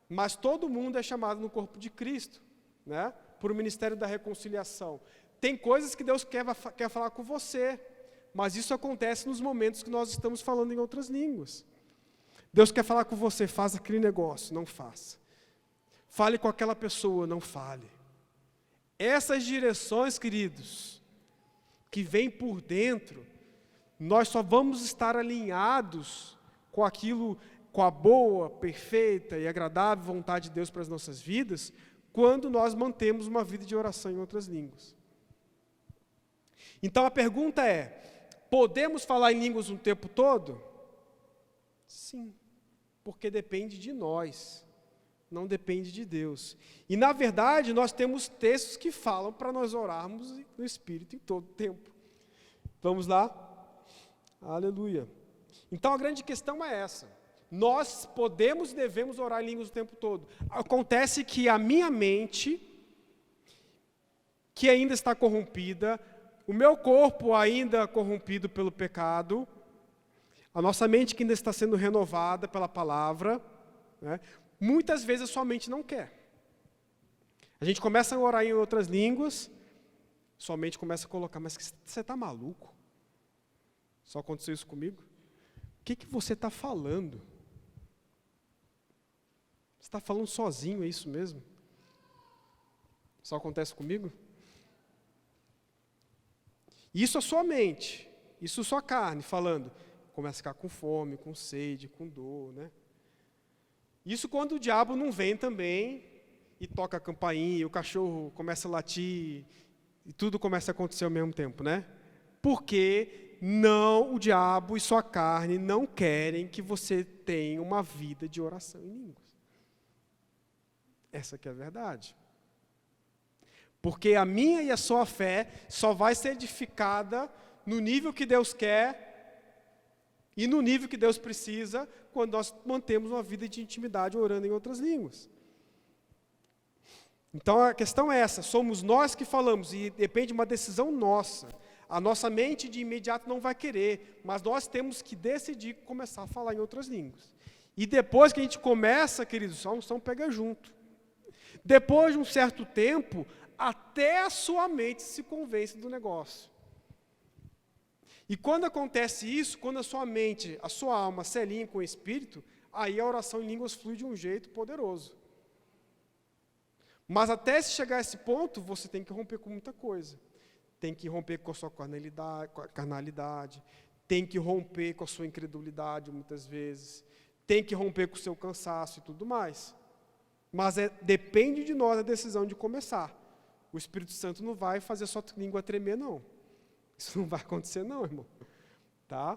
mas todo mundo é chamado no corpo de Cristo, né? Por o ministério da reconciliação. Tem coisas que Deus quer falar com você, mas isso acontece nos momentos que nós estamos falando em outras línguas. Deus quer falar com você, faz aquele negócio, não faça. Fale com aquela pessoa, não fale. Essas direções, queridos, que vêm por dentro, nós só vamos estar alinhados com aquilo, com a boa, perfeita e agradável vontade de Deus para as nossas vidas, quando nós mantemos uma vida de oração em outras línguas. Então a pergunta é, podemos falar em línguas o tempo todo? Sim. Porque depende de nós, não depende de Deus. E, na verdade, nós temos textos que falam para nós orarmos no Espírito em todo o tempo. Vamos lá? Aleluia. Então, a grande questão é essa. Nós podemos e devemos orar em línguas o tempo todo. Acontece que a minha mente, que ainda está corrompida, o meu corpo ainda corrompido pelo pecado, a nossa mente que ainda está sendo renovada pela palavra, né, muitas vezes a sua mente não quer. A gente começa a orar em outras línguas, sua mente começa a colocar, mas você está maluco? Só aconteceu isso comigo? O que você está falando? Você está falando sozinho, é isso mesmo? Só acontece comigo? Isso a sua mente, isso a sua carne falando. Começa a ficar com fome, com sede, com dor, né? Isso quando o diabo não vem também e toca a campainha, o cachorro começa a latir e tudo começa a acontecer ao mesmo tempo, né? Porque o diabo e sua carne não querem que você tenha uma vida de oração em línguas. Essa que é a verdade. Porque a minha e a sua fé só vai ser edificada no nível que Deus quer e no nível que Deus precisa, quando nós mantemos uma vida de intimidade orando em outras línguas. Então a questão é essa, somos nós que falamos, e depende de uma decisão nossa. A nossa mente de imediato não vai querer, mas nós temos que decidir começar a falar em outras línguas. E depois que a gente começa, queridos, a unção pega junto. Depois de um certo tempo, até a sua mente se convence do negócio. E quando acontece isso, quando a sua mente, a sua alma se alinha com o Espírito, aí a oração em línguas flui de um jeito poderoso. Mas até se chegar a esse ponto, você tem que romper com muita coisa. Tem que romper com a sua carnalidade, tem que romper com a sua incredulidade muitas vezes, tem que romper com o seu cansaço e tudo mais. Mas depende de nós a decisão de começar. O Espírito Santo não vai fazer a sua língua tremer, não. Isso não vai acontecer não, irmão. Tá?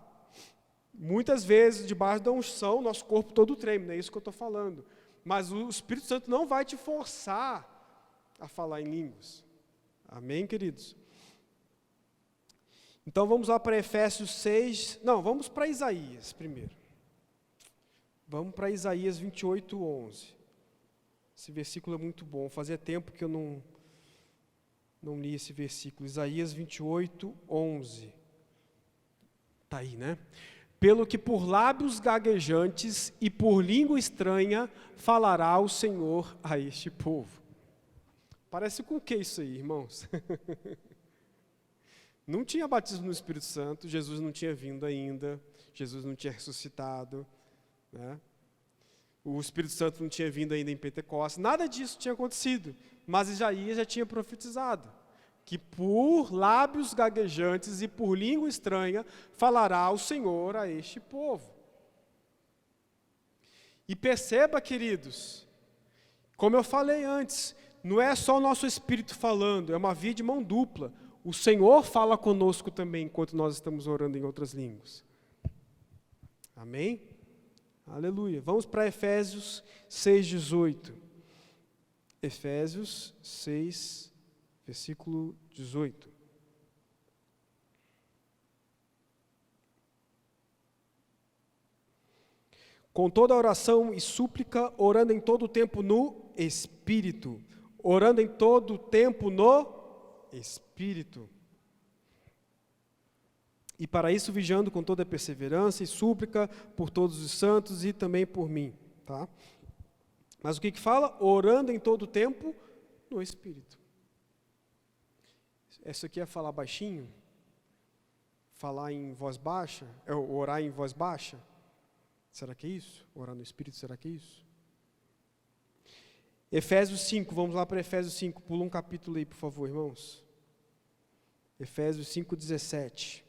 Muitas vezes, debaixo da unção, nosso corpo todo treme, não é isso que eu estou falando. Mas o Espírito Santo não vai te forçar a falar em línguas. Amém, queridos? Então, vamos lá para Efésios 6. Não, vamos para Isaías primeiro. Vamos para Isaías 28, 11. Esse versículo é muito bom. Fazia tempo que eu não li esse versículo. Isaías 28, 11. Está aí, né? Pelo que por lábios gaguejantes e por língua estranha falará o Senhor a este povo. Parece com o que isso aí, irmãos? Não tinha batismo no Espírito Santo, Jesus não tinha vindo ainda, Jesus não tinha ressuscitado, né? O Espírito Santo não tinha vindo ainda em Pentecostes, nada disso tinha acontecido, mas Isaías já tinha profetizado que por lábios gaguejantes e por língua estranha falará o Senhor a este povo. E perceba, queridos, como eu falei antes, não é só o nosso espírito falando, é uma via de mão dupla. O Senhor fala conosco também enquanto nós estamos orando em outras línguas. Amém? Aleluia. Vamos para Efésios 6:18. Efésios 6, versículo 18. Com toda oração e súplica, orando em todo o tempo no Espírito. Orando em todo o tempo no Espírito. E para isso vigiando com toda perseverança e súplica por todos os santos e também por mim. Tá? Mas o que fala? Orando em todo o tempo no Espírito. Isso aqui é falar baixinho? Falar em voz baixa? É orar em voz baixa? Será que é isso? Orar no Espírito, será que é isso? Efésios 5, vamos lá para Efésios 5. Pula um capítulo aí, por favor, irmãos. Efésios 5:17.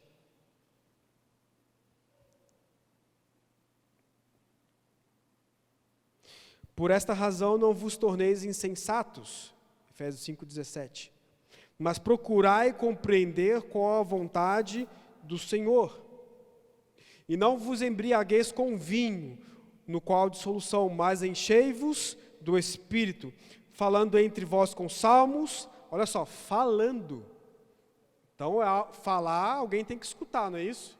Por esta razão não vos torneis insensatos, Efésios 5:17, mas procurai compreender qual a vontade do Senhor. E não vos embriagueis com vinho, no qual dissolução, mas enchei-vos do Espírito, falando entre vós com salmos, olha só, falando. Então, falar, alguém tem que escutar, não é isso?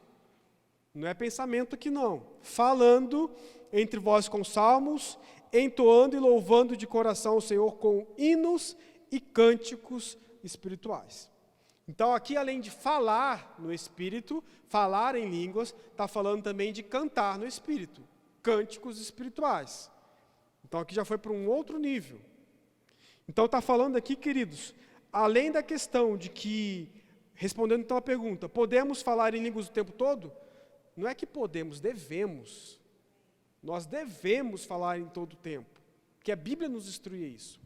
Não é pensamento aqui não. Falando entre vós com salmos, entoando e louvando de coração o Senhor com hinos e cânticos espirituais. Então, aqui, além de falar no Espírito, falar em línguas, está falando também de cantar no Espírito, cânticos espirituais. Então, aqui já foi para um outro nível. Então, está falando aqui, queridos, além da questão de que, respondendo então a pergunta, podemos falar em línguas o tempo todo? Não é que podemos, devemos. Nós devemos falar em todo o tempo, porque a Bíblia nos instrui a isso.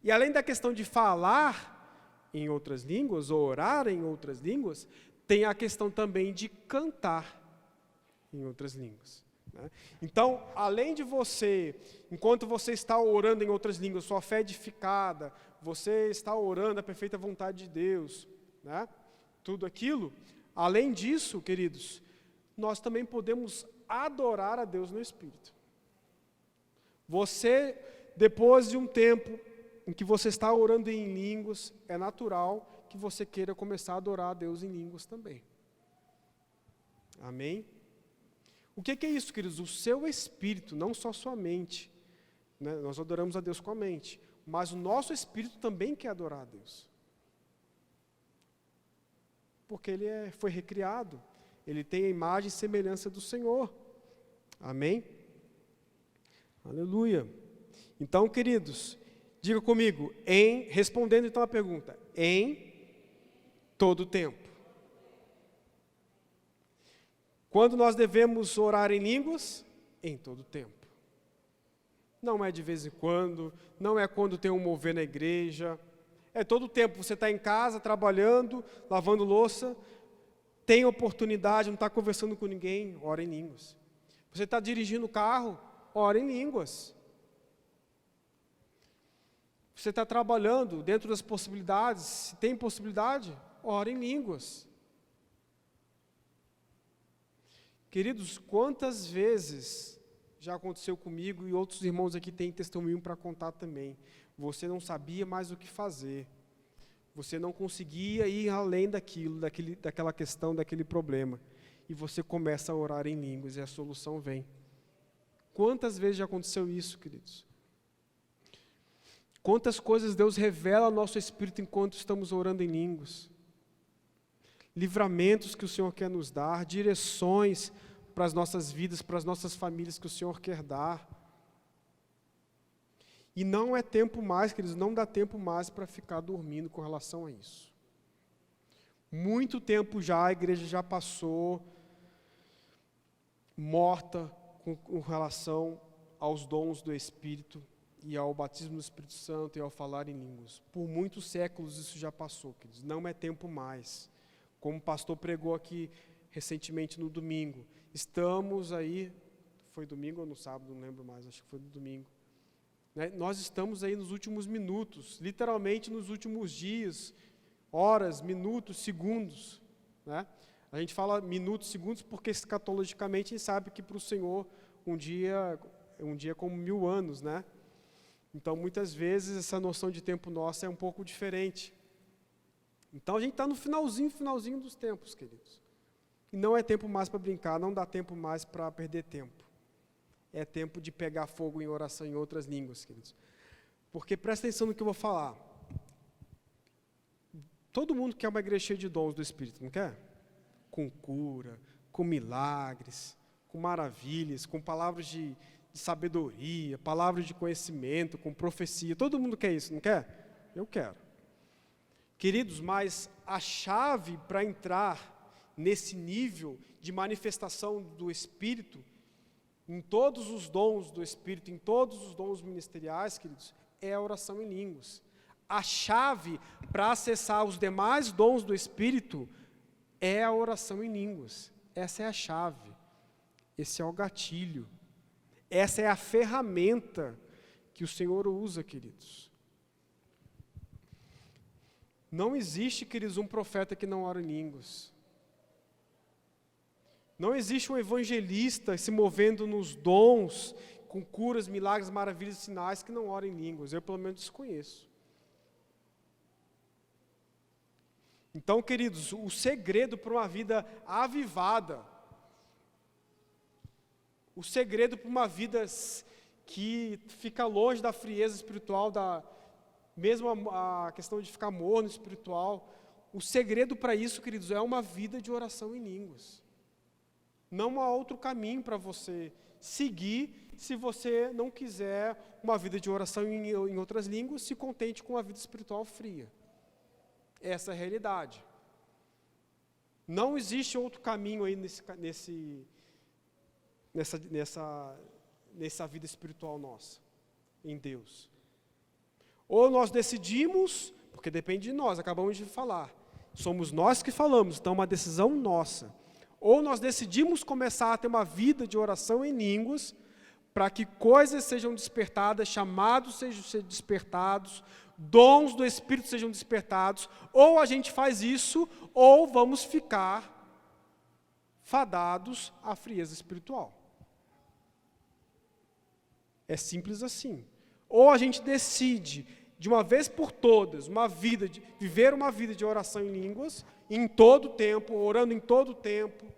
E além da questão de falar em outras línguas, ou orar em outras línguas, tem a questão também de cantar em outras línguas. Né? Então, além de você, enquanto você está orando em outras línguas, sua fé edificada, você está orando a perfeita vontade de Deus, né? Tudo aquilo, além disso, queridos, nós também podemos adorar a Deus no Espírito. Você, depois de um tempo em que você está orando em línguas, é natural que você queira começar a adorar a Deus em línguas também. Amém? O que é isso, queridos? O seu espírito, não só sua mente. Né? Nós adoramos a Deus com a mente, mas o nosso espírito também quer adorar a Deus. Porque ele foi recriado, ele tem a imagem e semelhança do Senhor. Amém? Aleluia. Então, queridos, diga comigo, respondendo então a pergunta, em todo o tempo. Quando nós devemos orar em línguas? Em todo o tempo. Não é de vez em quando, não é quando tem um mover na igreja, é todo o tempo. Você está em casa, trabalhando, lavando louça, tem oportunidade, não está conversando com ninguém, ora em línguas. Você está dirigindo o carro, ora em línguas. Você está trabalhando dentro das possibilidades, se tem possibilidade, ora em línguas. Queridos, quantas vezes já aconteceu comigo e outros irmãos aqui têm testemunho para contar também. Você não sabia mais o que fazer. Você não conseguia ir além daquela questão, daquele problema. E você começa a orar em línguas e a solução vem. Quantas vezes já aconteceu isso, queridos? Quantas coisas Deus revela ao nosso espírito enquanto estamos orando em línguas. Livramentos que o Senhor quer nos dar, direções para as nossas vidas, para as nossas famílias que o Senhor quer dar. E não é tempo mais, queridos, não dá tempo mais para ficar dormindo com relação a isso. Muito tempo já, a igreja já passou morta com relação aos dons do Espírito e ao batismo do Espírito Santo e ao falar em línguas. Por muitos séculos isso já passou, queridos. Não é tempo mais. Como o pastor pregou aqui recentemente no domingo. Estamos aí, foi domingo ou no sábado, não lembro mais, acho que foi no domingo. Né? Nós estamos aí nos últimos minutos, literalmente nos últimos dias, horas, minutos, segundos. Né? A gente fala minutos, segundos, porque escatologicamente a gente sabe que para o Senhor um dia é como 1000 anos, né? Então, muitas vezes, essa noção de tempo nossa é um pouco diferente. Então, a gente está no finalzinho dos tempos, queridos. E não é tempo mais para brincar, não dá tempo mais para perder tempo. É tempo de pegar fogo em oração em outras línguas, queridos. Porque, presta atenção no que eu vou falar. Todo mundo quer uma igreja cheia de dons do Espírito, não quer? Com cura, com milagres, com maravilhas, com palavras de sabedoria, palavras de conhecimento, com profecia. Todo mundo quer isso, não quer? Eu quero. Queridos, mas a chave para entrar nesse nível de manifestação do Espírito, em todos os dons do Espírito, em todos os dons ministeriais, queridos, é a oração em línguas. A chave para acessar os demais dons do Espírito é a oração em línguas. Essa é a chave. Esse é o gatilho. Essa é a ferramenta que o Senhor usa, queridos. Não existe, queridos, um profeta que não ora em línguas. Não existe um evangelista se movendo nos dons, com curas, milagres, maravilhas e sinais, que não ora em línguas. Eu, pelo menos, desconheço. Então, queridos, o segredo para uma vida avivada, o segredo para uma vida que fica longe da frieza espiritual, mesmo a questão de ficar morno espiritual, o segredo para isso, queridos, é uma vida de oração em línguas. Não há outro caminho para você seguir se você não quiser uma vida de oração em outras línguas, se contente com uma vida espiritual fria. Essa é a realidade. Não existe outro caminho aí nessa vida espiritual nossa, em Deus. Ou nós decidimos, porque depende de nós, acabamos de falar, somos nós que falamos, então é uma decisão nossa. Ou nós decidimos começar a ter uma vida de oração em línguas, para que coisas sejam despertadas, chamados sejam despertados, dons do Espírito sejam despertados, ou a gente faz isso, ou vamos ficar fadados à frieza espiritual. É simples assim. Ou a gente decide, de uma vez por todas, viver uma vida de oração em línguas, em todo o tempo, orando em todo o tempo,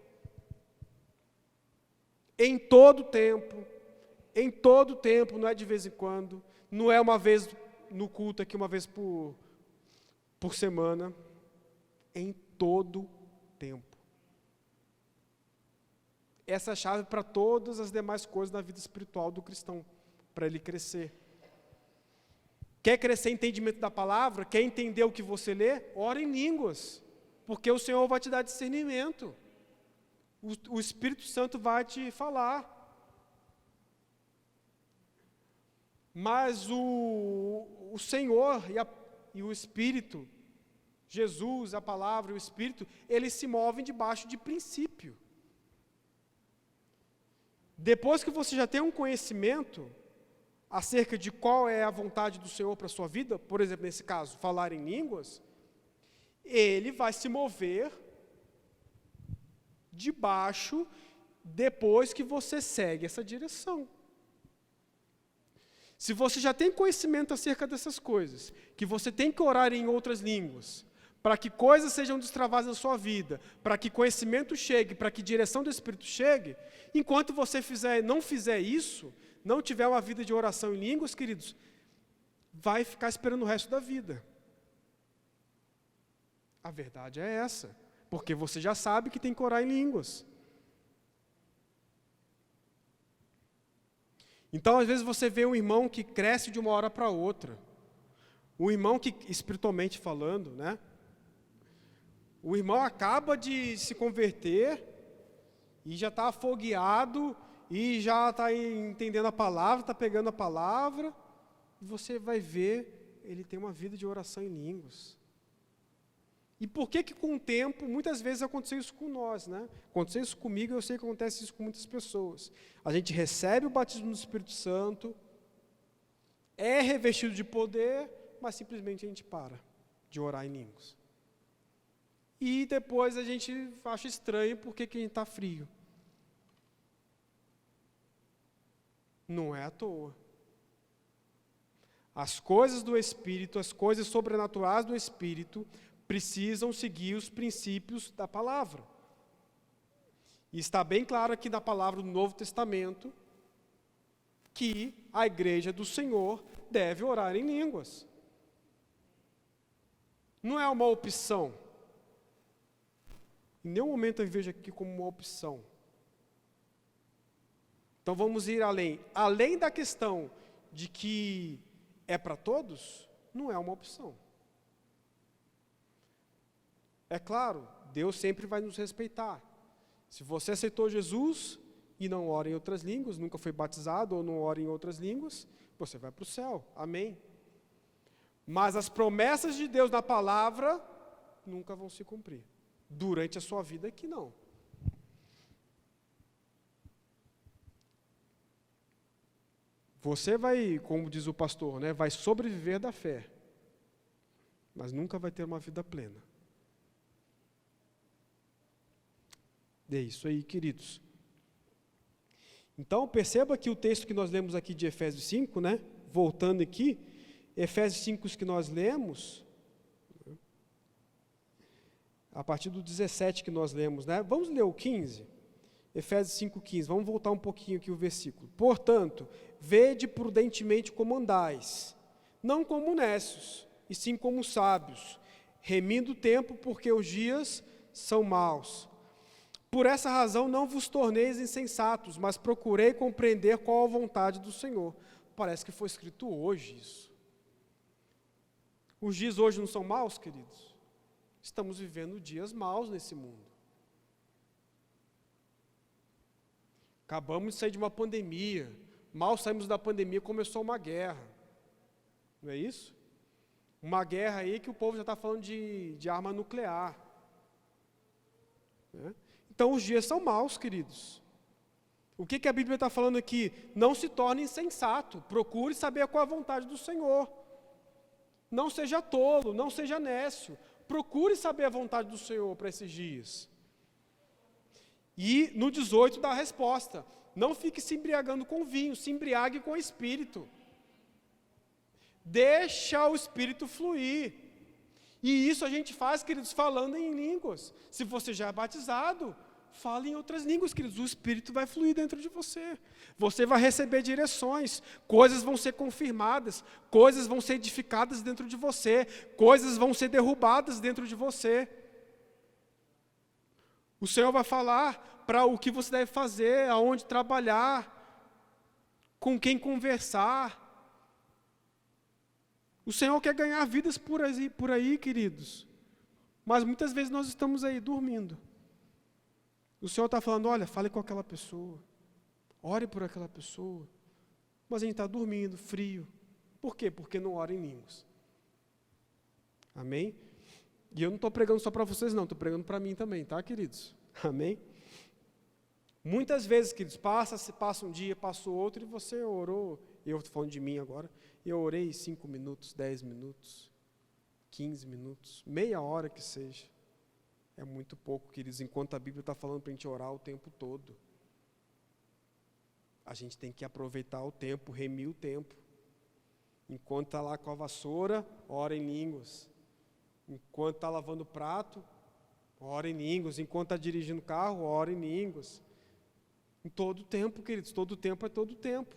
não é de vez em quando, não é uma vez no culto aqui, uma vez por semana, em todo tempo. Essa é a chave para todas as demais coisas na vida espiritual do cristão, para ele crescer. Quer crescer em entendimento da palavra? Quer entender o que você lê? Ora em línguas, porque o Senhor vai te dar discernimento. O Espírito Santo vai te falar. Mas o Senhor e o Espírito, Jesus, a palavra e o Espírito, eles se movem debaixo de princípio. Depois que você já tem um conhecimento acerca de qual é a vontade do Senhor para a sua vida, por exemplo, nesse caso, falar em línguas, ele vai se mover debaixo depois que você segue essa direção. Se você já tem conhecimento acerca dessas coisas, que você tem que orar em outras línguas, para que coisas sejam destravadas na sua vida, para que conhecimento chegue, para que direção do Espírito chegue, enquanto você não fizer isso, não tiver uma vida de oração em línguas, queridos, vai ficar esperando o resto da vida. A verdade é essa, porque você já sabe que tem que orar em línguas. Então, às vezes, você vê um irmão que cresce de uma hora para outra. Um irmão que, espiritualmente falando, né? O irmão acaba de se converter e já está afogueado e já está entendendo a palavra, está pegando a palavra. E você vai ver, ele tem uma vida de oração em línguas. E por que com o tempo, muitas vezes aconteceu isso com nós, né? Aconteceu isso comigo, eu sei que acontece isso com muitas pessoas. A gente recebe o batismo do Espírito Santo, é revestido de poder, mas simplesmente a gente para de orar em línguas. E depois a gente acha estranho porque que a gente está frio. Não é à toa. As coisas do Espírito, as coisas sobrenaturais do Espírito, precisam seguir os princípios da palavra. E está bem claro aqui na palavra do Novo Testamento que a igreja do Senhor deve orar em línguas. Não é uma opção. Em nenhum momento eu vejo aqui como uma opção. Então vamos ir além. Além da questão de que é para todos, não é uma opção. É claro, Deus sempre vai nos respeitar. Se você aceitou Jesus e não ora em outras línguas, nunca foi batizado ou não ora em outras línguas, você vai para o céu. Amém. Mas as promessas de Deus na palavra nunca vão se cumprir. Durante a sua vida aqui não. Você vai, como diz o pastor, né, vai sobreviver da fé, mas nunca vai ter uma vida plena. É isso aí, queridos. Então, perceba que o texto que nós lemos aqui de Efésios 5, né, voltando aqui, Efésios 5 que nós lemos, a partir do 17 que nós lemos, né? Vamos ler o 15? Efésios 5,15, vamos voltar um pouquinho aqui o versículo. Portanto, vede prudentemente como andais, não como necios, e sim como sábios, remindo o tempo, porque os dias são maus. Por essa razão não vos torneis insensatos, mas procurei compreender qual a vontade do Senhor. Parece que foi escrito hoje isso. Os dias hoje não são maus, queridos? Estamos vivendo dias maus nesse mundo. Acabamos de sair de uma pandemia. Mal saímos da pandemia, começou uma guerra. Não é isso? Uma guerra aí que o povo já está falando de arma nuclear. Né? Então os dias são maus, queridos. O que a Bíblia está falando aqui? Não se torne insensato. Procure saber qual é a vontade do Senhor. Não seja tolo, não seja nécio. Procure saber a vontade do Senhor para esses dias. E no 18 dá a resposta. Não fique se embriagando com vinho, se embriague com o Espírito. Deixa o Espírito fluir. E isso a gente faz, queridos, falando em línguas. Se você já é batizado, fale em outras línguas, queridos. O Espírito vai fluir dentro de você. Você vai receber direções. Coisas vão ser confirmadas. Coisas vão ser edificadas dentro de você. Coisas vão ser derrubadas dentro de você. O Senhor vai falar para o que você deve fazer, aonde trabalhar, com quem conversar. O Senhor quer ganhar vidas por aí, queridos. Mas muitas vezes nós estamos aí dormindo. O Senhor está falando, olha, fale com aquela pessoa. Ore por aquela pessoa. Mas a gente está dormindo, frio. Por quê? Porque não ora em línguas. Amém? E eu não estou pregando só para vocês, não. Estou pregando para mim também, tá, queridos? Amém? Muitas vezes, queridos, passa um dia, passa o outro, e você orou. Eu estou falando de mim agora. Eu orei 5 minutos, 10 minutos, 15 minutos, meia hora que seja. É muito pouco, queridos, enquanto a Bíblia está falando para a gente orar o tempo todo. A gente tem que aproveitar o tempo, remir o tempo. Enquanto está lá com a vassoura, ora em línguas. Enquanto está lavando o prato, ora em línguas. Enquanto está dirigindo o carro, ora em línguas. Em todo o tempo, queridos, todo o tempo é todo o tempo.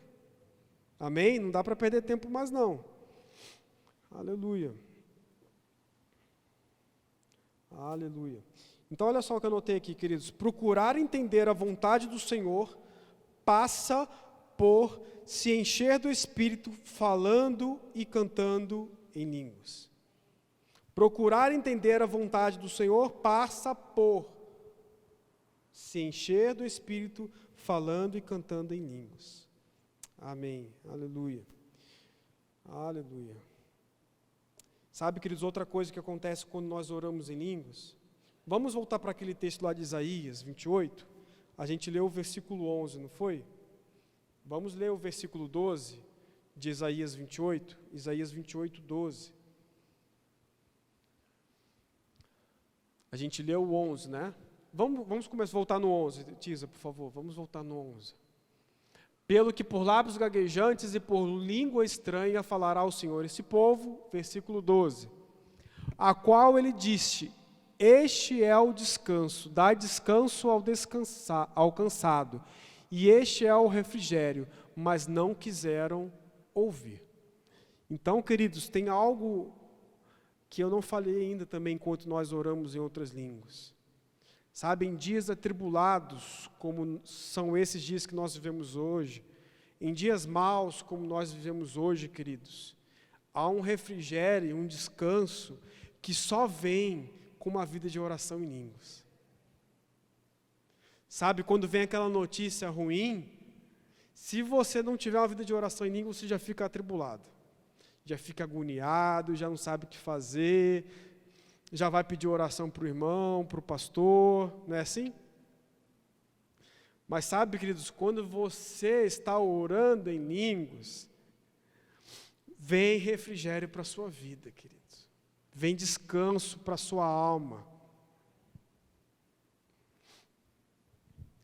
Amém? Não dá para perder tempo mais não. Aleluia. Aleluia. Então olha só o que eu anotei aqui, queridos. Procurar entender a vontade do Senhor passa por se encher do Espírito, falando e cantando em línguas. Procurar entender a vontade do Senhor passa por se encher do Espírito, falando e cantando em línguas. Amém. Aleluia. Aleluia. Sabe, queridos, outra coisa que acontece quando nós oramos em línguas? Vamos voltar para aquele texto lá de Isaías 28. A gente leu o versículo 11, não foi? Vamos ler o versículo 12 de Isaías 28. Isaías 28, 12. A gente leu o 11, né? Vamos começar a voltar no 11, Tisa, por favor. Vamos voltar no 11. Pelo que por lábios gaguejantes e por língua estranha falará o Senhor esse povo, versículo 12. A qual ele disse: este é o descanso, dá descanso ao cansado, e este é o refrigério, mas não quiseram ouvir. Então, queridos, tem algo que eu não falei ainda também enquanto nós oramos em outras línguas. Sabe, em dias atribulados, como são esses dias que nós vivemos hoje, em dias maus, como nós vivemos hoje, queridos, há um refrigério, um descanso, que só vem com uma vida de oração em línguas. Sabe, quando vem aquela notícia ruim, se você não tiver uma vida de oração em línguas, você já fica atribulado, já fica agoniado, já não sabe o que fazer, já vai pedir oração para o irmão, para o pastor, não é assim? Mas sabe, queridos, quando você está orando em línguas, vem refrigério para a sua vida, queridos. Vem descanso para a sua alma.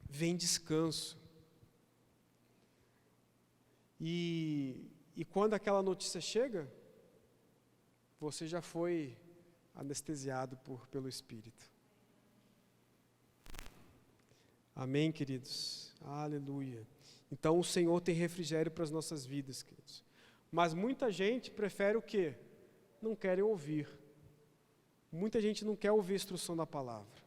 Vem descanso. E quando aquela notícia chega, você já foi anestesiado pelo Espírito. Amém, queridos? Aleluia. Então o Senhor tem refrigério para as nossas vidas, queridos. Mas muita gente prefere o quê? Não querem ouvir. Muita gente não quer ouvir a instrução da palavra.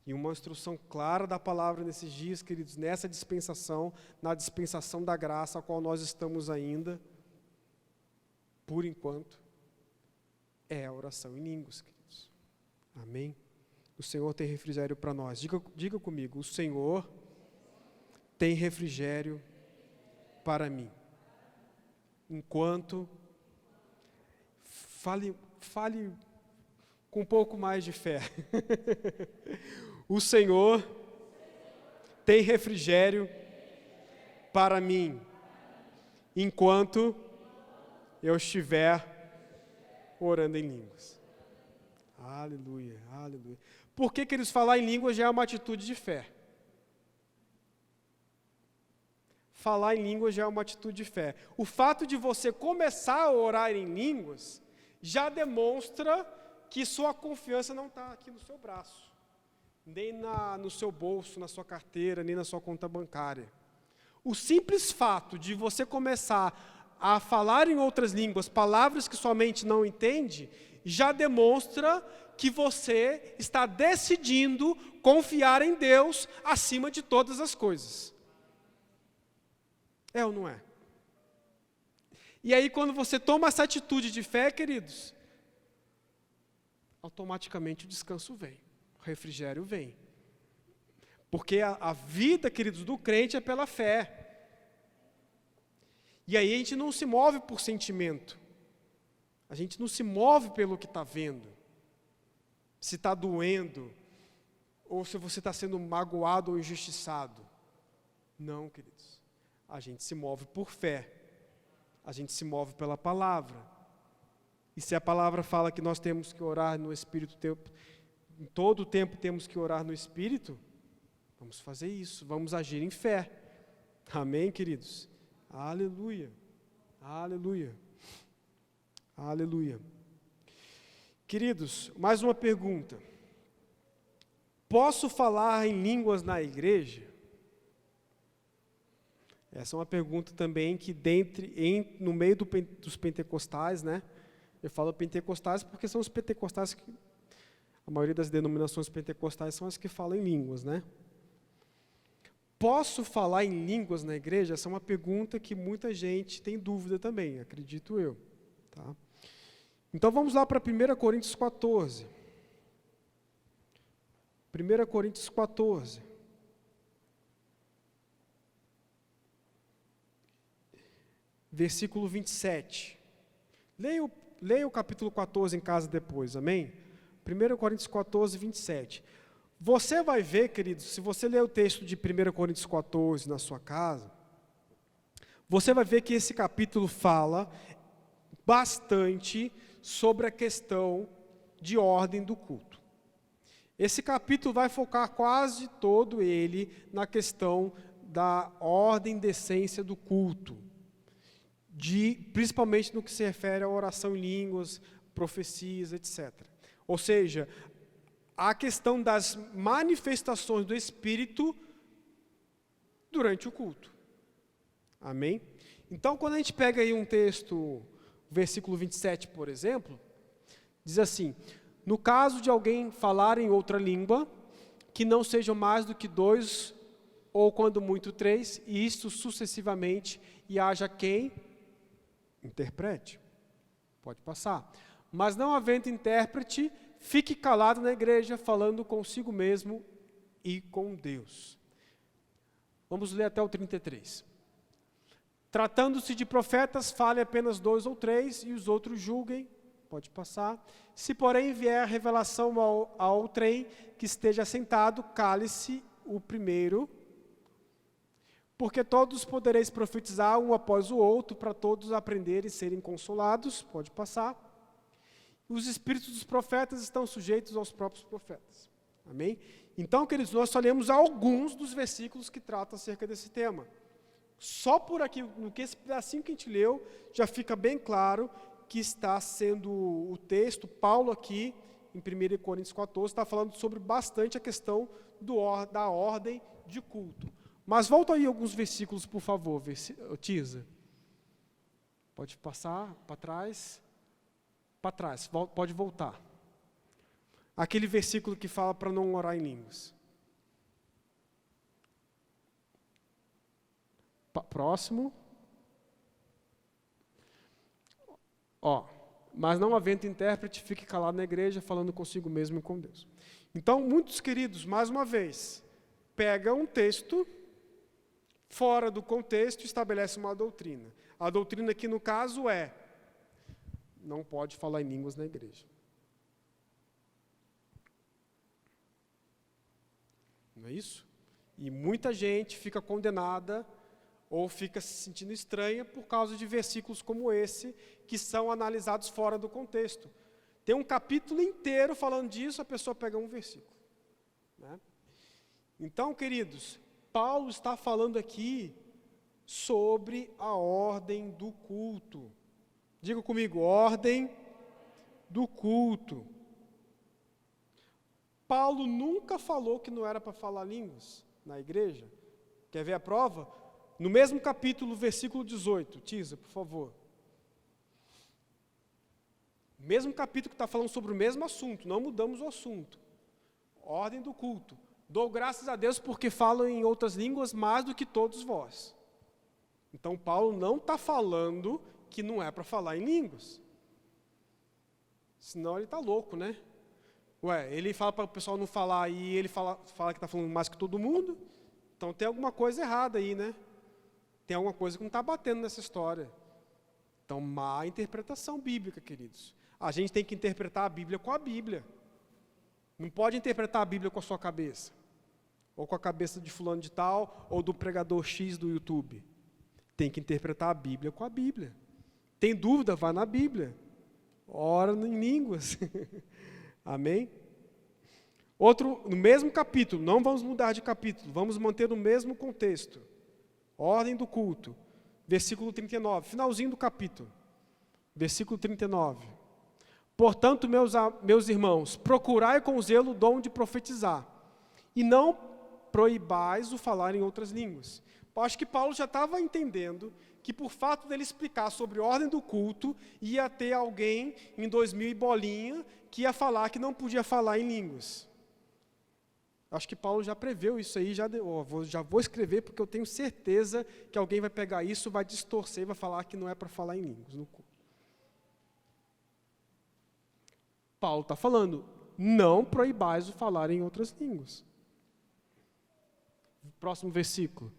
E uma instrução clara da palavra nesses dias, queridos, nessa dispensação, na dispensação da graça, a qual nós estamos ainda, por enquanto, é a oração em línguas, queridos. Amém? O Senhor tem refrigério para nós. Diga comigo, o Senhor tem refrigério para mim. Enquanto, fale com um pouco mais de fé. O Senhor tem refrigério para mim, enquanto eu estiver orando em línguas. Aleluia, aleluia. Por que eles falar em línguas já é uma atitude de fé? Falar em línguas já é uma atitude de fé. O fato de você começar a orar em línguas já demonstra que sua confiança não está aqui no seu braço, nem no seu bolso, na sua carteira, nem na sua conta bancária. O simples fato de você começar a falar em outras línguas, palavras que sua mente não entende, já demonstra que você está decidindo confiar em Deus acima de todas as coisas. É ou não é? E aí, quando você toma essa atitude de fé, queridos, automaticamente o descanso vem, o refrigério vem. Porque a vida, queridos, do crente é pela fé. E aí a gente não se move por sentimento. A gente não se move pelo que está vendo. Se está doendo, ou se você está sendo magoado ou injustiçado. Não, queridos. A gente se move por fé. A gente se move pela palavra. E se a palavra fala que nós temos que orar no Espírito, em todo o tempo temos que orar no Espírito, vamos fazer isso, vamos agir em fé. Amém, queridos? Aleluia, aleluia, aleluia. Queridos, mais uma pergunta. Posso falar em línguas na igreja? Essa é uma pergunta também que no meio dos pentecostais, né? Eu falo pentecostais porque são os pentecostais que, a maioria das denominações pentecostais são as que falam em línguas, né? Posso falar em línguas na igreja? Essa é uma pergunta que muita gente tem dúvida também, acredito eu. Tá? Então vamos lá para 1 Coríntios 14. 1 Coríntios 14. Versículo 27. Leia o capítulo 14 em casa depois, amém? 1 Coríntios 14, 27. Você vai ver, queridos, se você ler o texto de 1 Coríntios 14 na sua casa, você vai ver que esse capítulo fala bastante sobre a questão de ordem do culto. Esse capítulo vai focar quase todo ele na questão da ordem e decência do culto, principalmente no que se refere à oração em línguas, profecias, etc. Ou seja, a questão das manifestações do Espírito durante o culto. Amém? Então, quando a gente pega aí um texto, versículo 27, por exemplo, diz assim: no caso de alguém falar em outra língua, que não sejam mais do que 2, ou quando muito 3, e isto sucessivamente, e haja quem interprete. Pode passar. Mas não havendo intérprete, fique calado na igreja, falando consigo mesmo e com Deus. Vamos ler até o 33. Tratando-se de profetas, fale apenas 2 ou 3, e os outros julguem. Pode passar. Se, porém, vier a revelação a outrem que esteja sentado, cale-se o primeiro, porque todos podereis profetizar um após o outro, para todos aprenderem e serem consolados. Pode passar. Os espíritos dos profetas estão sujeitos aos próprios profetas. Amém? Então, queridos, nós só lemos alguns dos versículos que tratam acerca desse tema. Só por aqui, no que esse pedacinho que a gente leu, já fica bem claro que está sendo o texto, Paulo aqui, em 1 Coríntios 14, está falando sobre bastante a questão da ordem de culto. Mas volta aí alguns versículos, por favor, Tisa. Pode passar para trás. Para trás, pode voltar. Aquele versículo que fala para não orar em línguas. Próximo. Mas não havendo intérprete, fique calado na igreja, falando consigo mesmo e com Deus. Então, muitos queridos, mais uma vez, pegam um texto fora do contexto e estabelecem uma doutrina. A doutrina aqui, no caso, é: não pode falar em línguas na igreja. Não é isso? E muita gente fica condenada ou fica se sentindo estranha por causa de versículos como esse, que são analisados fora do contexto. Tem um capítulo inteiro falando disso, a pessoa pega um versículo. Né? Então, queridos, Paulo está falando aqui sobre a ordem do culto. Diga comigo, ordem do culto. Paulo nunca falou que não era para falar línguas na igreja. Quer ver a prova? No mesmo capítulo, versículo 18. Tisa, por favor. Mesmo capítulo que está falando sobre o mesmo assunto, não mudamos o assunto. Ordem do culto. Dou graças a Deus porque falo em outras línguas mais do que todos vós. Então, Paulo não está falando que não é para falar em línguas. Senão ele está louco, né? Ele fala para o pessoal não falar e ele fala que está falando mais que todo mundo. Então tem alguma coisa errada aí, né? Tem alguma coisa que não está batendo nessa história. Então, má interpretação bíblica, queridos. A gente tem que interpretar a Bíblia com a Bíblia. Não pode interpretar a Bíblia com a sua cabeça. Ou com a cabeça de fulano de tal, ou do pregador X do YouTube. Tem que interpretar a Bíblia com a Bíblia. Tem dúvida? Vá na Bíblia. Ora em línguas. Amém? Outro, no mesmo capítulo, não vamos mudar de capítulo, vamos manter o mesmo contexto. Ordem do culto. Versículo 39, finalzinho do capítulo. Versículo 39. Portanto, meus irmãos, procurai com zelo o dom de profetizar, e não proibais o falar em outras línguas. Eu acho que Paulo já estava entendendo que por fato dele explicar sobre a ordem do culto, ia ter alguém em 2000 e bolinha que ia falar que não podia falar em línguas. Acho que Paulo já preveu isso aí, já vou escrever, porque eu tenho certeza que alguém vai pegar isso, vai distorcer e vai falar que não é para falar em línguas no culto. Paulo está falando, não proibais o falar em outras línguas. Próximo versículo.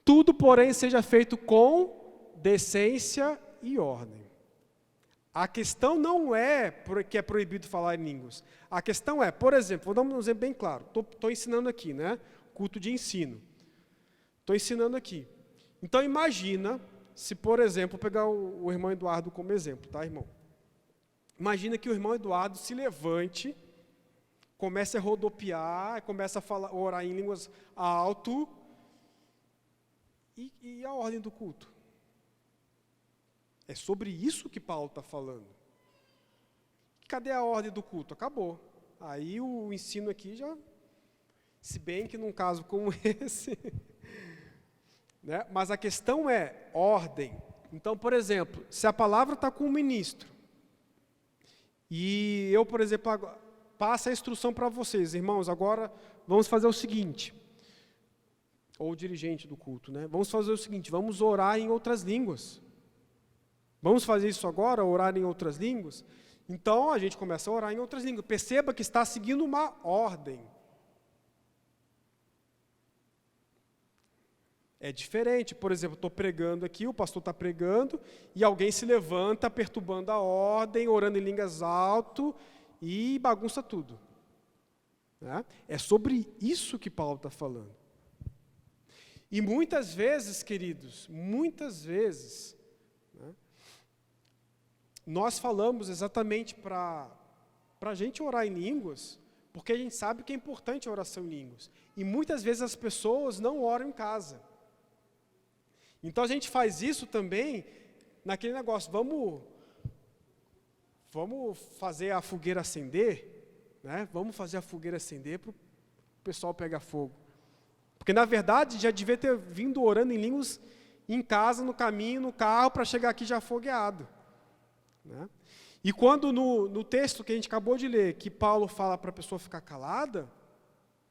Tudo, porém, seja feito com decência e ordem. A questão não é que é proibido falar em línguas. A questão é, por exemplo, vou dar um exemplo bem claro. Estou ensinando aqui, né? Culto de ensino. Estou ensinando aqui. Então, imagina se, por exemplo, pegar o irmão Eduardo como exemplo, tá, irmão? Imagina que o irmão Eduardo se levante, comece a rodopiar, comece a orar em línguas alto, e a ordem do culto. É sobre isso que Paulo está falando. Cadê a ordem do culto? Acabou. Aí o ensino aqui já, se bem que num caso como esse, né? Mas a questão é ordem. Então, por exemplo, se a palavra está com o ministro, e eu, por exemplo, passo a instrução para vocês, irmãos, agora vamos fazer o seguinte, ou o dirigente do culto, né? Vamos fazer o seguinte, vamos orar em outras línguas. Vamos fazer isso agora, orar em outras línguas? Então, a gente começa a orar em outras línguas. Perceba que está seguindo uma ordem. É diferente, por exemplo, estou pregando aqui, o pastor está pregando, e alguém se levanta perturbando a ordem, orando em línguas alto, e bagunça tudo. Né? É sobre isso que Paulo está falando. E muitas vezes, queridos, muitas vezes, né, nós falamos exatamente para a gente orar em línguas, porque a gente sabe que é importante a oração em línguas. E muitas vezes as pessoas não oram em casa. Então a gente faz isso também naquele negócio, vamos fazer a fogueira acender, né? Vamos fazer a fogueira acender para o pessoal pegar fogo. Porque na verdade já devia ter vindo orando em línguas em casa, no caminho, no carro, para chegar aqui já afogueado. Né? E quando no texto que a gente acabou de ler, que Paulo fala para a pessoa ficar calada,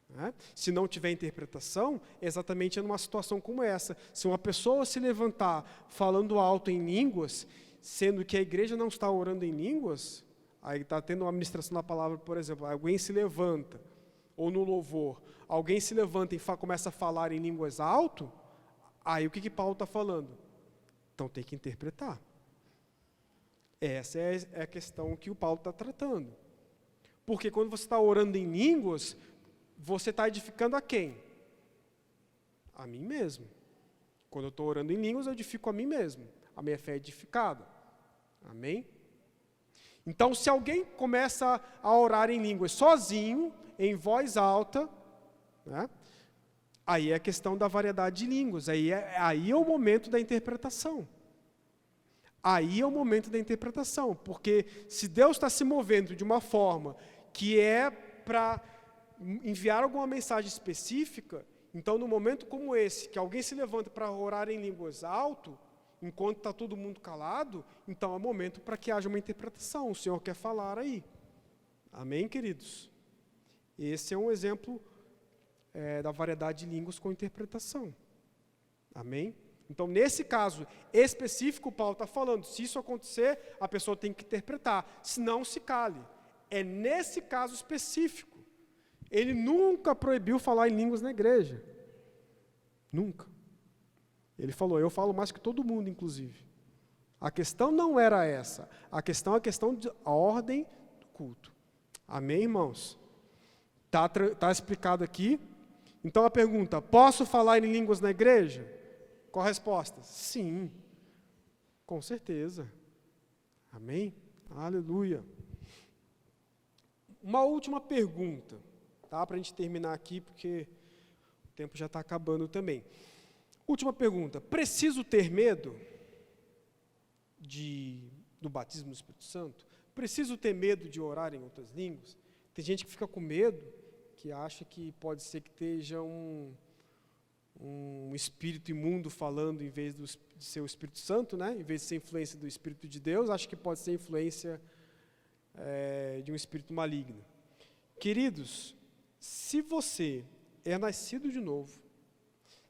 né, se não tiver interpretação, exatamente numa situação como essa. Se uma pessoa se levantar falando alto em línguas, sendo que a igreja não está orando em línguas, aí está tendo uma ministração da palavra, por exemplo, alguém se levanta, ou no louvor, alguém se levanta e começa a falar em línguas alto, aí o que Paulo está falando? Então tem que interpretar. Essa é a questão que o Paulo está tratando. Porque quando você está orando em línguas, você está edificando a quem? A mim mesmo. Quando eu estou orando em línguas, eu edifico a mim mesmo. A minha fé é edificada. Amém? Então, se alguém começa a orar em línguas sozinho, em voz alta, né, aí é a questão da variedade de línguas. Aí é o momento da interpretação. Aí é o momento da interpretação. Porque se Deus está se movendo de uma forma que é para enviar alguma mensagem específica, então, num momento como esse, que alguém se levanta para orar em línguas alto, enquanto está todo mundo calado, então é momento para que haja uma interpretação. O Senhor quer falar aí. Amém, queridos? Esse é um exemplo da variedade de línguas com interpretação. Amém? Então, nesse caso específico, Paulo está falando, se isso acontecer, a pessoa tem que interpretar, senão se cale. É nesse caso específico. Ele nunca proibiu falar em línguas na igreja. Nunca. Ele falou, eu falo mais que todo mundo, inclusive. A questão não era essa. A questão é a questão da ordem do culto. Amém, irmãos? Tá explicado aqui. Então a pergunta, posso falar em línguas na igreja? Qual a resposta? Sim. Com certeza. Amém? Aleluia. Uma última pergunta, tá? Para a gente terminar aqui, porque o tempo já está acabando também. Última pergunta, preciso ter medo do batismo no Espírito Santo? Preciso ter medo de orar em outras línguas? Tem gente que fica com medo, que acha que pode ser que esteja um espírito imundo falando em vez de ser o Espírito Santo, né? Em vez de ser influência do Espírito de Deus, acha que pode ser influência de um espírito maligno. Queridos, Se você é nascido de novo,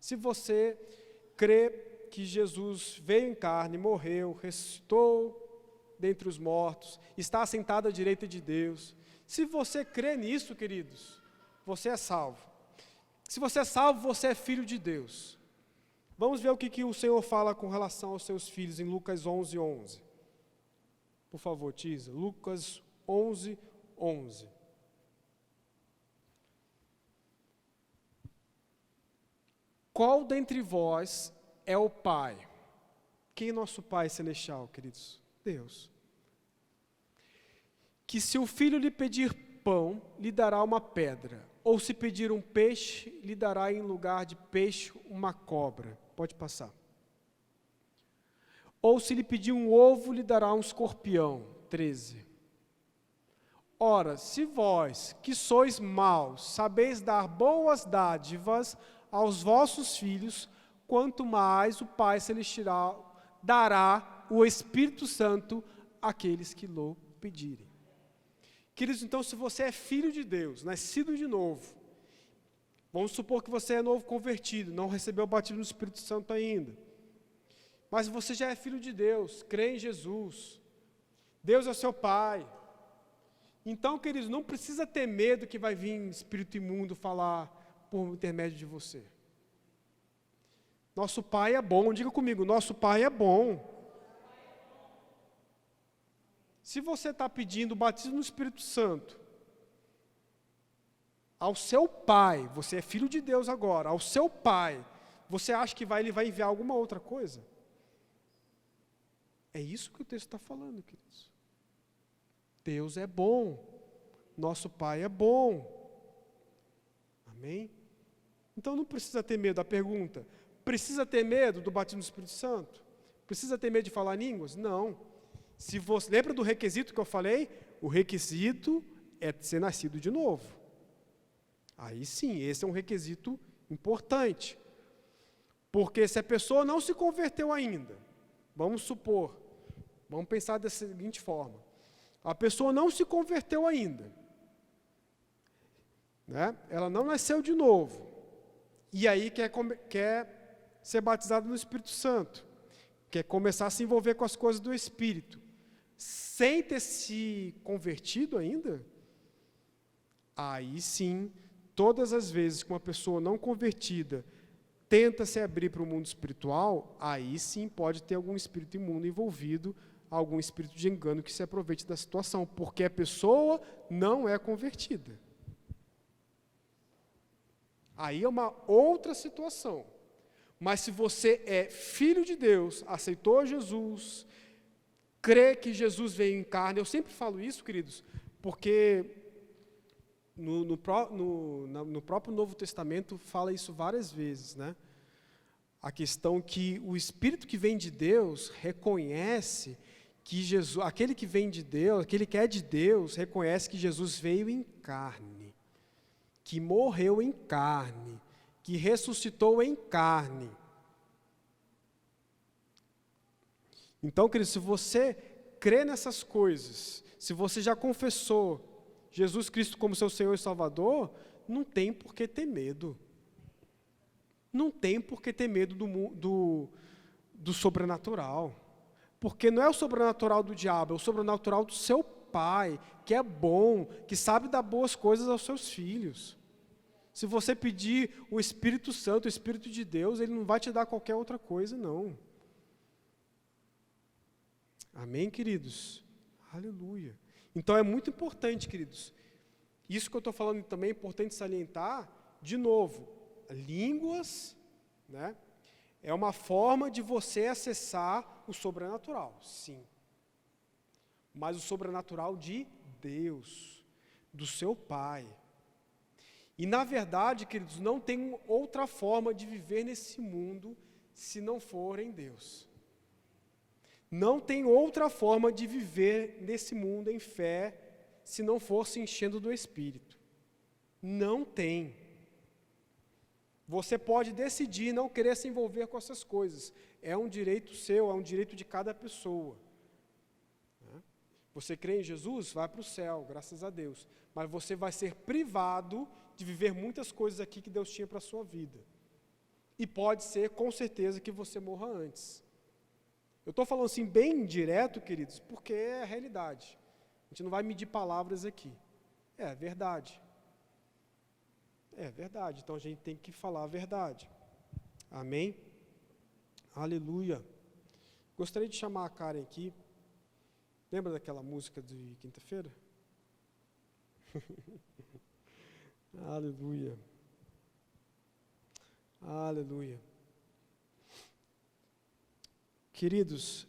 se você crê que Jesus veio em carne, morreu, ressuscitou dentre os mortos, está assentado à direita de Deus, se você crê nisso, queridos, você é salvo. Se você é salvo, você é filho de Deus. Vamos ver o que o Senhor fala com relação aos seus filhos em Lucas 11:11. Por favor, Tisa, Lucas 11:11. Qual dentre vós é o Pai? Quem é nosso Pai celestial, queridos? Deus. Que se o filho lhe pedir pão, lhe dará uma pedra, ou se pedir um peixe, lhe dará em lugar de peixe uma cobra. Pode passar. Ou se lhe pedir um ovo, lhe dará um escorpião. 13. Ora, se vós, que sois maus, sabeis dar boas dádivas aos vossos filhos, quanto mais o Pai Celestial dará o Espírito Santo àqueles que lhe pedirem. Queridos, então, se você é filho de Deus, nascido de novo, vamos supor que você é novo convertido, não recebeu o batismo do Espírito Santo ainda, mas você já é filho de Deus, crê em Jesus, Deus é seu Pai. Então, queridos, não precisa ter medo que vai vir espírito imundo falar por intermédio de você. Nosso Pai é bom, diga comigo, nosso Pai é bom. Se você está pedindo o batismo no Espírito Santo ao seu Pai, você é filho de Deus agora, ao seu Pai, você acha que ele vai enviar alguma outra coisa? É isso que o texto está falando, queridos. Deus é bom, nosso Pai é bom. Amém? Então não precisa ter medo. A pergunta, precisa ter medo do batismo do Espírito Santo? Precisa ter medo de falar línguas? Não. Se você lembra do requisito que eu falei? O requisito é ser nascido de novo. Aí sim, esse é um requisito importante. Porque se a pessoa não se converteu ainda, vamos supor, vamos pensar da seguinte forma, a pessoa não se converteu ainda, né? Ela não nasceu de novo, e aí quer ser batizada no Espírito Santo, quer começar a se envolver com as coisas do Espírito, sem ter se convertido ainda, aí sim, todas as vezes que uma pessoa não convertida tenta se abrir para o mundo espiritual, aí sim pode ter algum espírito imundo envolvido, algum espírito de engano que se aproveite da situação, porque a pessoa não é convertida. Aí é uma outra situação. Mas se você é filho de Deus, aceitou Jesus, crê que Jesus veio em carne, eu sempre falo isso, queridos, porque no próprio Novo Testamento fala isso várias vezes, né? A questão que o Espírito que vem de Deus reconhece que Jesus, aquele que vem de Deus, aquele que é de Deus, reconhece que Jesus veio em carne, que morreu em carne, que ressuscitou em carne. Então, querido, se você crê nessas coisas, se você já confessou Jesus Cristo como seu Senhor e Salvador, não tem por que ter medo. Não tem por que ter medo do sobrenatural. Porque não é o sobrenatural do diabo, é o sobrenatural do seu Pai, que é bom, que sabe dar boas coisas aos seus filhos. Se você pedir o Espírito Santo, o Espírito de Deus, Ele não vai te dar qualquer outra coisa, não. Amém, queridos? Aleluia. Então é muito importante, queridos. Isso que eu estou falando também é importante salientar, de novo, línguas, né, é uma forma de você acessar o sobrenatural, sim. Mas o sobrenatural de Deus, do seu Pai. E na verdade, queridos, não tem outra forma de viver nesse mundo se não for em Deus. Não tem outra forma de viver nesse mundo em fé, se não for se enchendo do Espírito. Não tem. Você pode decidir não querer se envolver com essas coisas. É um direito seu, é um direito de cada pessoa. Você crê em Jesus? Vai para o céu, graças a Deus. Mas você vai ser privado de viver muitas coisas aqui que Deus tinha para a sua vida. E pode ser, com certeza, que você morra antes. Eu estou falando assim bem direto, queridos, porque é a realidade. A gente não vai medir palavras aqui. É verdade. É verdade. Então a gente tem que falar a verdade. Amém? Aleluia. Gostaria de chamar a Karen aqui. Lembra daquela música de quinta-feira? Aleluia. Aleluia. Queridos,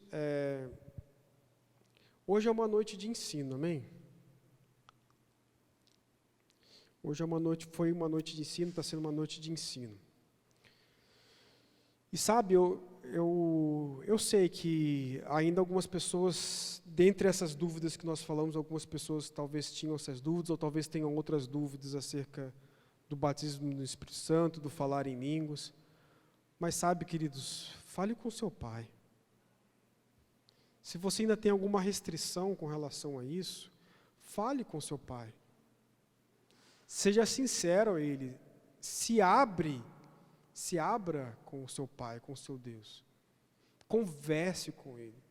hoje é uma noite de ensino, amém? Hoje foi uma noite de ensino, está sendo uma noite de ensino. E sabe, eu sei que ainda algumas pessoas, dentre essas dúvidas que nós falamos, algumas pessoas talvez tinham essas dúvidas, ou talvez tenham outras dúvidas acerca do batismo no Espírito Santo, do falar em línguas. Mas sabe, queridos, fale com seu pai. Se você ainda tem alguma restrição com relação a isso, fale com seu pai. Seja sincero a ele. Se abra com o seu pai, com o seu Deus. Converse com ele.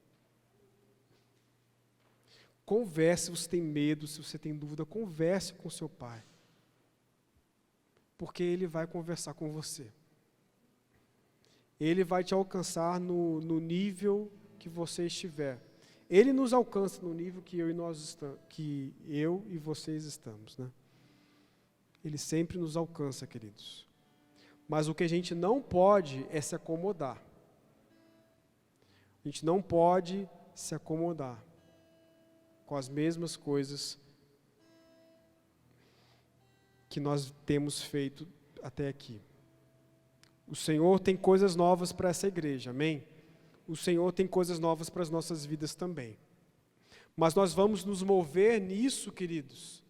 Converse, se você tem medo, se você tem dúvida, converse com o seu pai. Porque ele vai conversar com você. Ele vai te alcançar no nível que você estiver. Ele nos alcança no nível que eu e vocês estamos, né? Ele sempre nos alcança, queridos. Mas o que a gente não pode é se acomodar. A gente não pode se acomodar com as mesmas coisas que nós temos feito até aqui. O Senhor tem coisas novas para essa igreja, amém? O Senhor tem coisas novas para as nossas vidas também. Mas nós vamos nos mover nisso, queridos,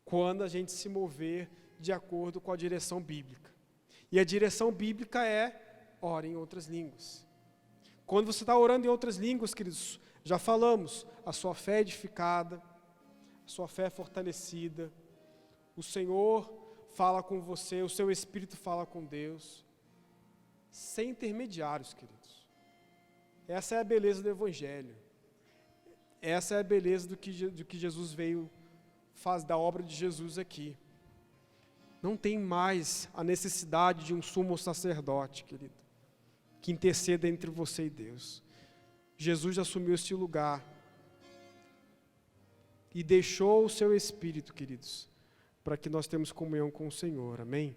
quando a gente se mover de acordo com a direção bíblica. E a direção bíblica é, ore em outras línguas. Quando você está orando em outras línguas, queridos, já falamos, a sua fé é edificada, a sua fé é fortalecida, o Senhor fala com você, o seu Espírito fala com Deus, sem intermediários, queridos. Essa é a beleza do Evangelho. Essa é a beleza do que Jesus faz da obra de Jesus aqui. Não tem mais a necessidade de um sumo sacerdote, querido, que interceda entre você e Deus. Jesus já assumiu este lugar e deixou o seu Espírito, queridos, para que nós tenhamos comunhão com o Senhor, amém?